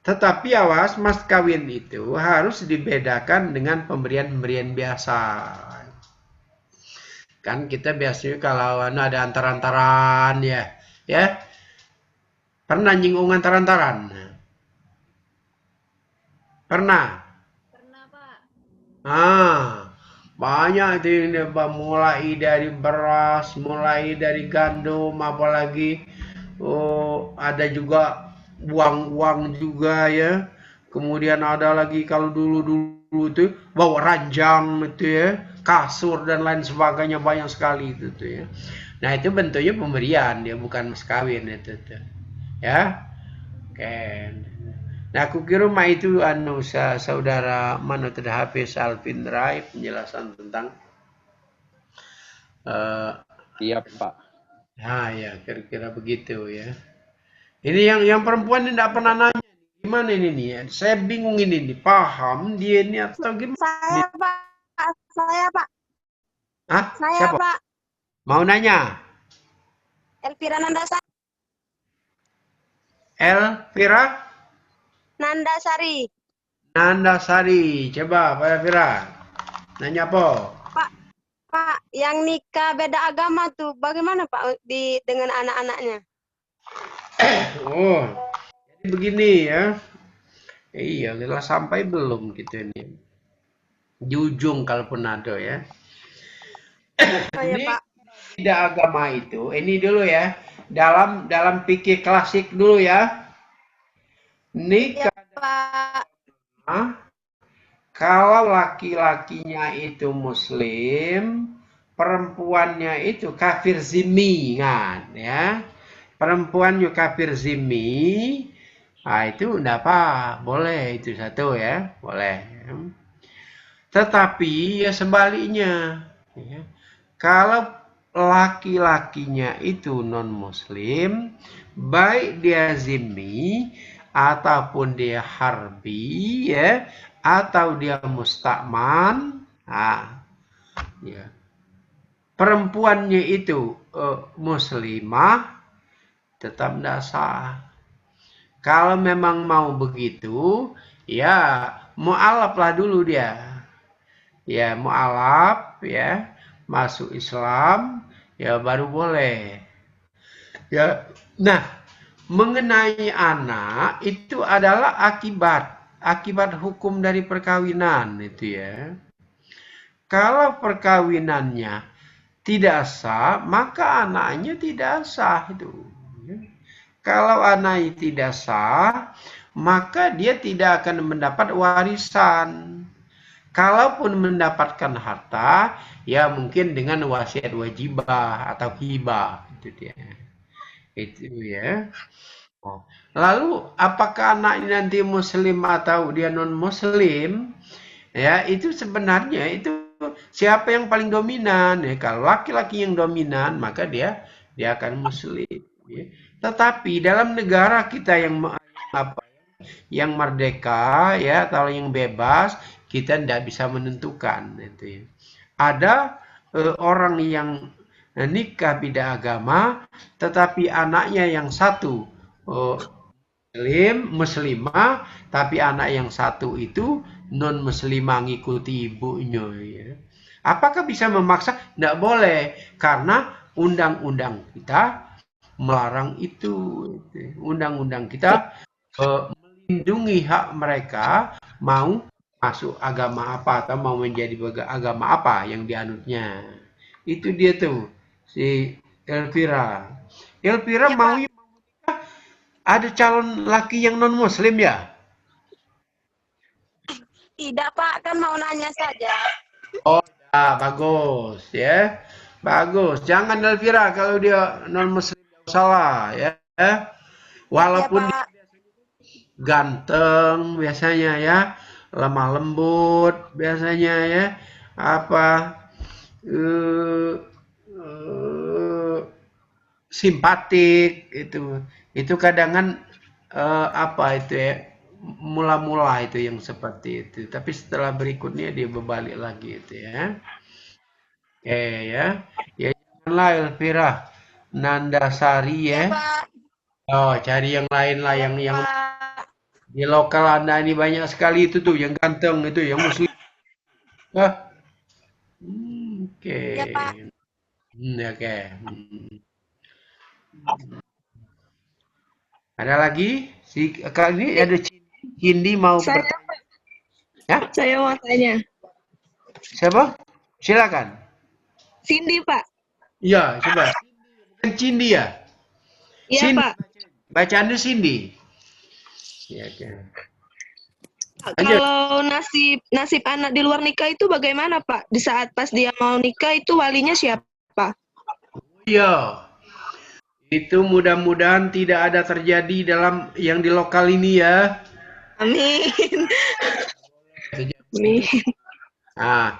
tetapi awas mas kawin itu harus dibedakan dengan pemberian-pemberian biasa. Kan kita biasanya kalau ada antar-antaran ya. Pernah nyinggung antar-antaran? Pernah? Pernah, Pak. Banyak itu yang mulai dari beras, mulai dari gandum, apalagi ada juga uang juga ya. Kemudian ada lagi kalau dulu itu bawa ranjang itu ya, kasur dan lain sebagainya banyak sekali itu tuh ya. Nah itu bentuknya pemberian dia bukan mas kawin itu tuh. Ya. Oke. Nah, aku kira itu saudara Manut Hafiz Alvin Rai penjelasan tentang Iya, Pak. nah ya kira-kira begitu ya. Ini yang perempuan ini tidak pernah nanya gimana ini nih ya. Saya bingung ini nih, paham dia ini atau gimana? Saya, Pak. Saya, Pak. Hah? Saya, Siapa? Pak. Mau nanya? Elvira Nandasari. Elvira Nandasari. Nandasari. Coba Pak Elvira. Nanya apa? Pak, yang nikah beda agama tuh bagaimana Pak dengan anak-anaknya? Oh, jadi begini ya. Iya, kita sampai belum gitu ini. Di ujung kalaupun ada ya. Oh ya Ini Pak. tidak agama itu. Ini dulu ya. Dalam fikih klasik dulu ya. Nikah Ya Pak. kalau laki-lakinya itu muslim, perempuannya itu kafir zimmi kan ya. Perempuannya kafir zimmi, nah itu enggak apa, boleh itu satu ya, boleh. Tetapi ya sebaliknya, ya. Kalau laki-lakinya itu non-muslim, baik dia zimmi ataupun dia harbi, ya, atau dia musta'man, nah, ya. Perempuannya itu muslimah, tetap tidak sah. Kalau memang mau begitu, ya mu'alaf lah dulu dia. Ya mu'alaf, ya, masuk Islam, ya baru boleh. Ya, nah, mengenai anak itu adalah akibat hukum dari perkawinan itu ya. Kalau perkawinannya tidak sah, maka anaknya tidak sah itu. Kalau anaknya tidak sah, maka dia tidak akan mendapat warisan. Kalaupun mendapatkan harta, ya mungkin dengan wasiat wajibah atau hibah itu dia. Itu ya. Oh. Lalu apakah anak ini nanti muslim atau dia non muslim? Ya, itu sebenarnya itu siapa yang paling dominan ya. Kalau laki-laki yang dominan, maka dia akan muslim ya. Tetapi dalam negara kita yang merdeka ya atau yang bebas, kita tidak bisa menentukan itu ya. Ada orang yang nikah beda agama, tetapi anaknya yang satu muslimah, tapi anak yang satu itu non muslimah ngikuti ibunya ya. Apakah bisa memaksa? Tidak boleh, karena undang-undang kita melarang itu. Undang-undang kita melindungi hak mereka mau masuk agama apa atau mau menjadi agama apa yang dianutnya. Itu dia tuh si Elvira. Elvira Ya, mau Pak. ada calon laki yang non muslim ya? Tidak, Pak. Kan mau nanya saja. Oh ya, bagus ya. Bagus. Jangan Elvira kalau dia non muslim salah ya. Walaupun Ya, dia Pak. ganteng biasanya ya, lemah lembut biasanya ya, apa simpatik itu kadang apa itu ya, mula-mula itu yang seperti itu, tapi setelah berikutnya dia berbalik lagi itu ya. Oke ya, ya janganlah Elvira Nandasari Ya, ya. Pak. Oh, cari yang lain lah, Ya, yang Pak. di lokal Anda ini banyak sekali itu tuh yang ganteng itu, yang muslim. Ah, oke. Ya, Pak. Oke. Ada lagi? Kali ini ada Cindy mau bertanya. Ya? Saya mau tanya. Siapa? Silakan. Cindy, Pak. Iya, coba. Bukan Cindy ya? Iya, Cindy. Pak. Bacaannya Cindy. Ya, oke. Lanjut. Kalau nasib anak di luar nikah itu bagaimana, Pak? Di saat pas dia mau nikah itu walinya siapa? Iya. Itu mudah-mudahan tidak ada terjadi dalam yang di lokal ini ya. Amin. Amin. Nah,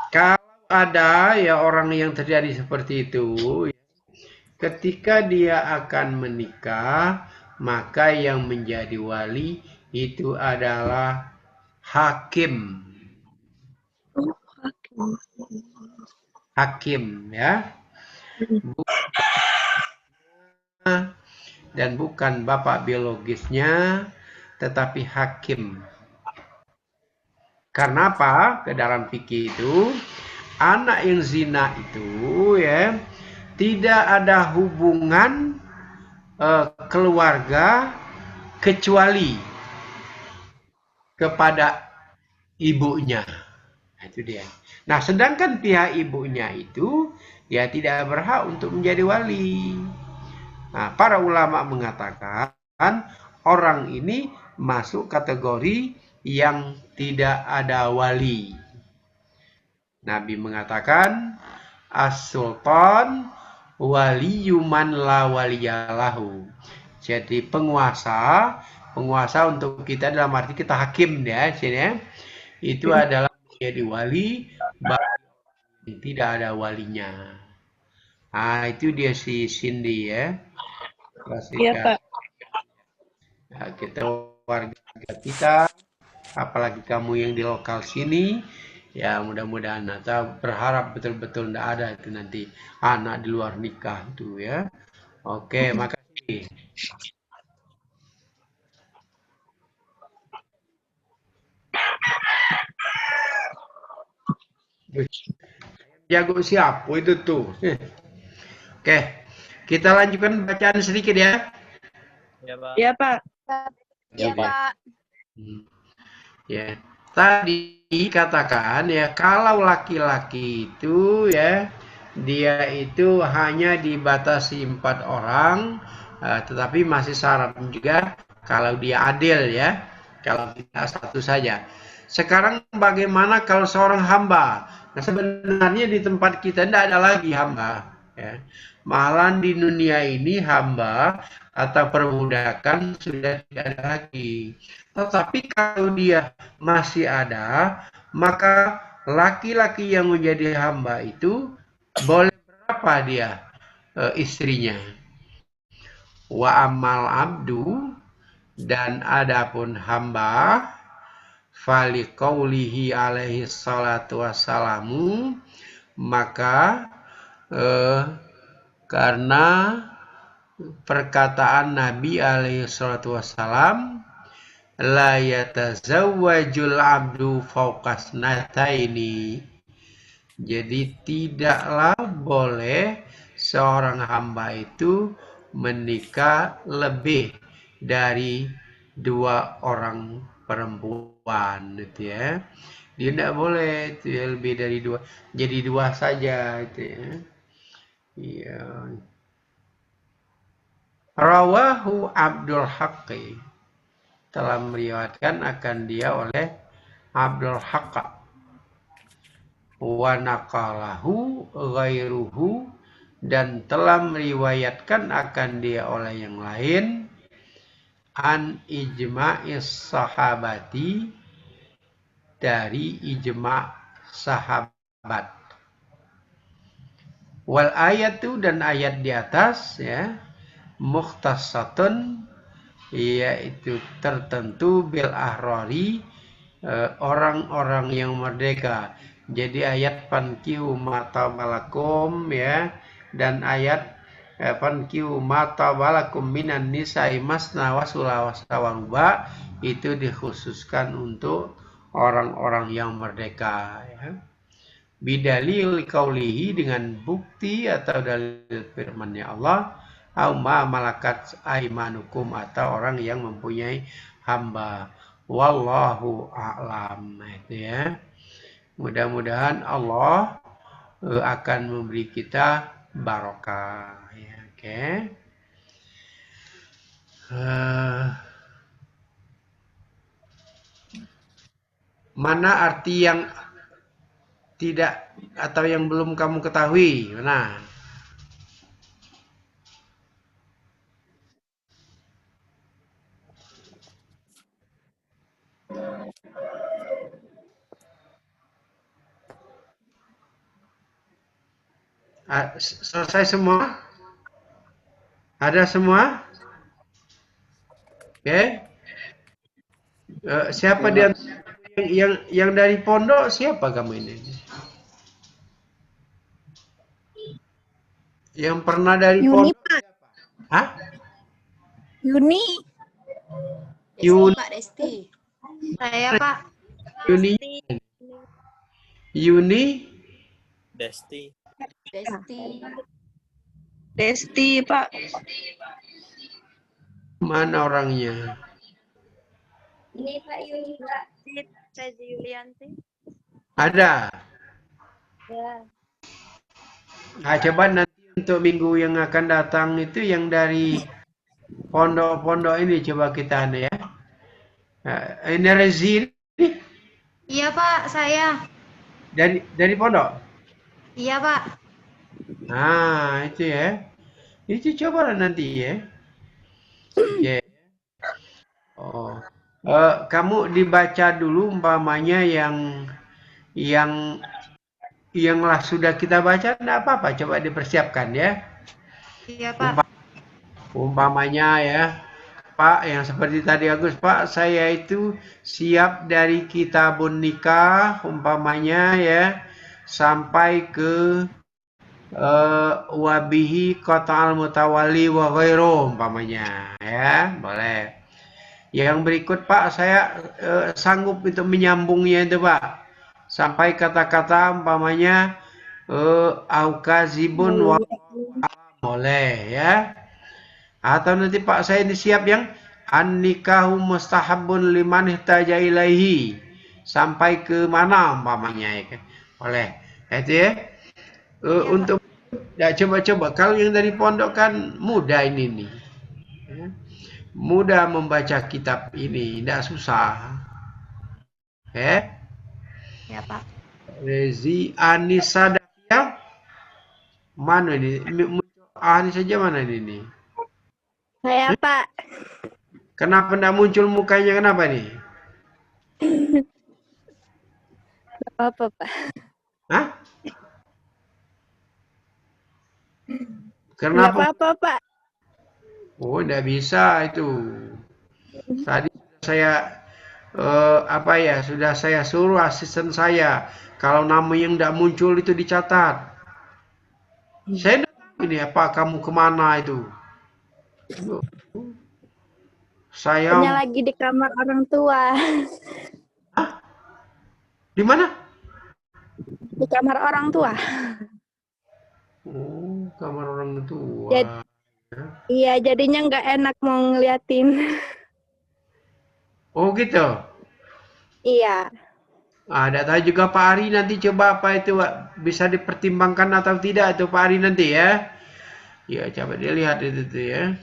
kalau ada ya orang yang terjadi seperti itu, ketika dia akan menikah, maka yang menjadi wali itu adalah hakim. Hakim ya. Dan bukan bapak biologisnya, tetapi hakim. Karena apa? Ke dalam fikih itu, anak yang zina itu ya tidak ada hubungan keluarga kecuali kepada ibunya. Nah, itu dia. Nah, sedangkan pihak ibunya itu dia tidak berhak untuk menjadi wali. Nah, para ulama mengatakan orang ini masuk kategori yang tidak ada wali. Nabi mengatakan as-sultan waliyuman la waliyalahu. Jadi penguasa untuk kita dalam arti kita hakim ya, sini itu adalah menjadi wali bagi yang tidak ada walinya. Itu dia si Cindy ya. Iya, Klasika. Pak. Nah, kita warga kita, apalagi kamu yang di lokal sini, ya mudah-mudahan atau berharap betul-betul tidak ada itu nanti anak di luar nikah tuh ya. Oke, makasih. Jago siapa itu tuh? Oke, kita lanjutkan bacaan sedikit ya. Ya, Pak. Iya, Pak. Iya, Oke. Pak. Ya, tadi katakan ya kalau laki-laki itu ya dia itu hanya dibatasi 4 orang, tetapi masih syarat juga kalau dia adil ya, kalau tidak satu saja. Sekarang bagaimana kalau seorang hamba? Nah, sebenarnya di tempat kita tidak ada lagi hamba ya. Malahan di dunia ini hamba atau perbudakan sudah tidak ada lagi. Tetapi kalau dia masih ada, maka laki-laki yang menjadi hamba itu boleh berapa dia istrinya. Wa amal abdu, dan adapun hamba, fali qaulihi alaihi salatu wassalamu, maka karena perkataan Nabi alaihi salatu wassalam, la yatazawwajul abdu fauqas nataini. Jadi tidaklah boleh seorang hamba itu menikah lebih dari 2 orang perempuan itu ya. Dia tidak boleh itu ya, lebih dari 2. Jadi 2 saja itu ya. Iya. Rawahu Abdul Haqqi, telah meriwayatkan akan dia oleh Abdul Haqq, wa naqalahu ghairuhu, dan telah meriwayatkan akan dia oleh yang lain, an ijma'is sahabati, dari ijma' sahabat. Wal ayatu, dan ayat di atas ya, mukhtasatun, yaitu tertentu bil ahrari, orang-orang yang merdeka. Jadi ayat fankihu matabalakum ya, dan ayat fankihu matabalakum minan nisa'i masna wa sulasa wa ruba, itu dikhususkan untuk orang-orang yang merdeka ya. Bidalil kaulihi, dengan bukti atau dalil firman-Nya Allah, au ma malakat aimanukum, atau orang yang mempunyai hamba. Wallahu a'lam. Itu ya. Mudah-mudahan Allah akan memberi kita barokah ya. Oke. Mana arti yang tidak atau yang belum kamu ketahui? Nah, selesai semua? Ada semua? Oke. Siapa dia yang dari pondok? Siapa kamu ini? Yang pernah dari Yuni, pondok? Pak. Hah? Yuni. Yuni. Pak Desti. Saya, Pak. Yuni. Yuni. Desti. Desti, Pak. Mana orangnya? Ini Pak Yuni, Pak. Saya Yulianti. Ada. Ya. Nah, coba nanti untuk minggu yang akan datang itu yang dari pondok-pondok ini coba kita ya. Ini Rezi ini Iya, Pak, saya. dari pondok. Iya, Pak. Nah, itu ya. Itu coba nanti ya. Oke. Oh. Kamu dibaca dulu umpamanya yang yang sudah kita baca tidak apa-apa, coba dipersiapkan ya. Iya, Pak. Umpamanya ya, Pak, yang seperti tadi Agus, Pak, saya itu siap dari kitabun nikah, umpamanya ya, sampai ke wabihi qata'al mutawali wa ghairu, umpamanya ya, boleh. Yang berikut Pak, saya sanggup untuk menyambungnya itu Pak, sampai kata-kata umpamanya aukazibun wa boleh ya. Atau nanti Pak saya ini siap yang an-nikahu mustahabun liman ihtaja ilaihi. Sampai ke mana umpamanya ya kan. Boleh. Itu ya. Untuk ya, coba-coba kalau yang dari pondok kan mudah ini nih. Ya. Mudah membaca kitab ini, tidak susah. Ya, Pak. Rezi Anissa Dakia. Mana ini? Anissa saja mana ini? Saya, Pak. Kenapa tidak muncul mukanya? Kenapa nih? Apa, Pak? Hah? Nggak Kenapa? apa-apa, Pak. Oh, tidak bisa itu. Tadi saya sudah saya suruh asisten saya kalau nama yang tidak muncul itu dicatat. Saya tidak tahu ini apa kamu kemana itu. Saya Lagi di kamar orang tua. di mana? Di kamar orang tua. Oh, kamar orang tua. Iya, jadinya nggak enak mau ngeliatin. Oh gitu. Iya. Ada tahu juga Pak Ari nanti coba apa itu Pak, bisa dipertimbangkan atau tidak itu Pak Ari nanti ya. Ya coba dilihat itu tuh ya.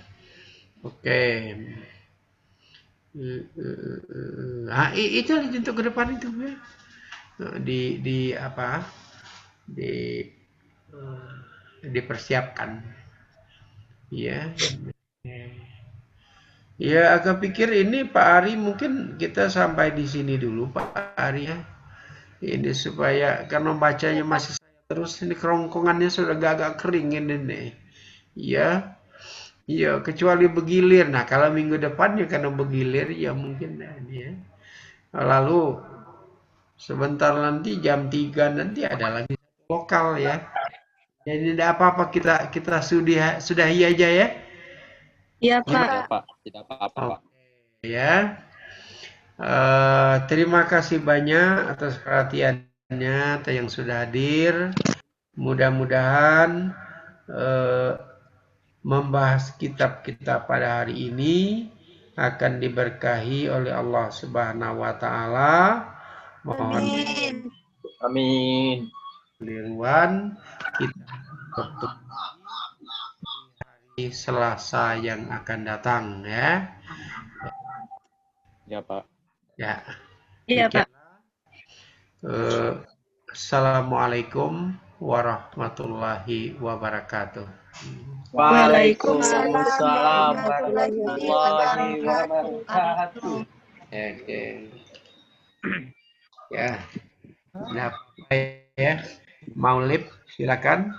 Oke. Itu untuk ke depan itu ya. Di apa? Dipersiapkan. Ya. Ya, agak pikir ini Pak Ari mungkin kita sampai di sini dulu Pak Ari ya. Ini supaya karena bacanya masih saya terus ini kerongkongannya sudah agak kering ini nih. Ya. Iya, kecuali bergilir. Nah, kalau minggu depannya karena bergilir ya mungkin ya. Lalu sebentar nanti jam 3 nanti ada lagi lokal ya. Jadi tidak apa-apa kita sudahi aja ya. Iya, Pak. Tidak, Pak. Tidak apa-apa, Pak. Ya. Terima kasih banyak atas perhatiannya yang sudah hadir. Mudah-mudahan membahas kitab-kitab pada hari ini akan diberkahi oleh Allah Subhanahu wa taala. Mohon Amin. keliruan kita bertemu hari Selasa yang akan datang ya. Ya, Pak. Ya. Iya, Pak. Assalamualaikum warahmatullahi wabarakatuh. Waalaikumsalam warahmatullahi wabarakatuh. Oke. Ya. Nah, ya. Maulib silakan.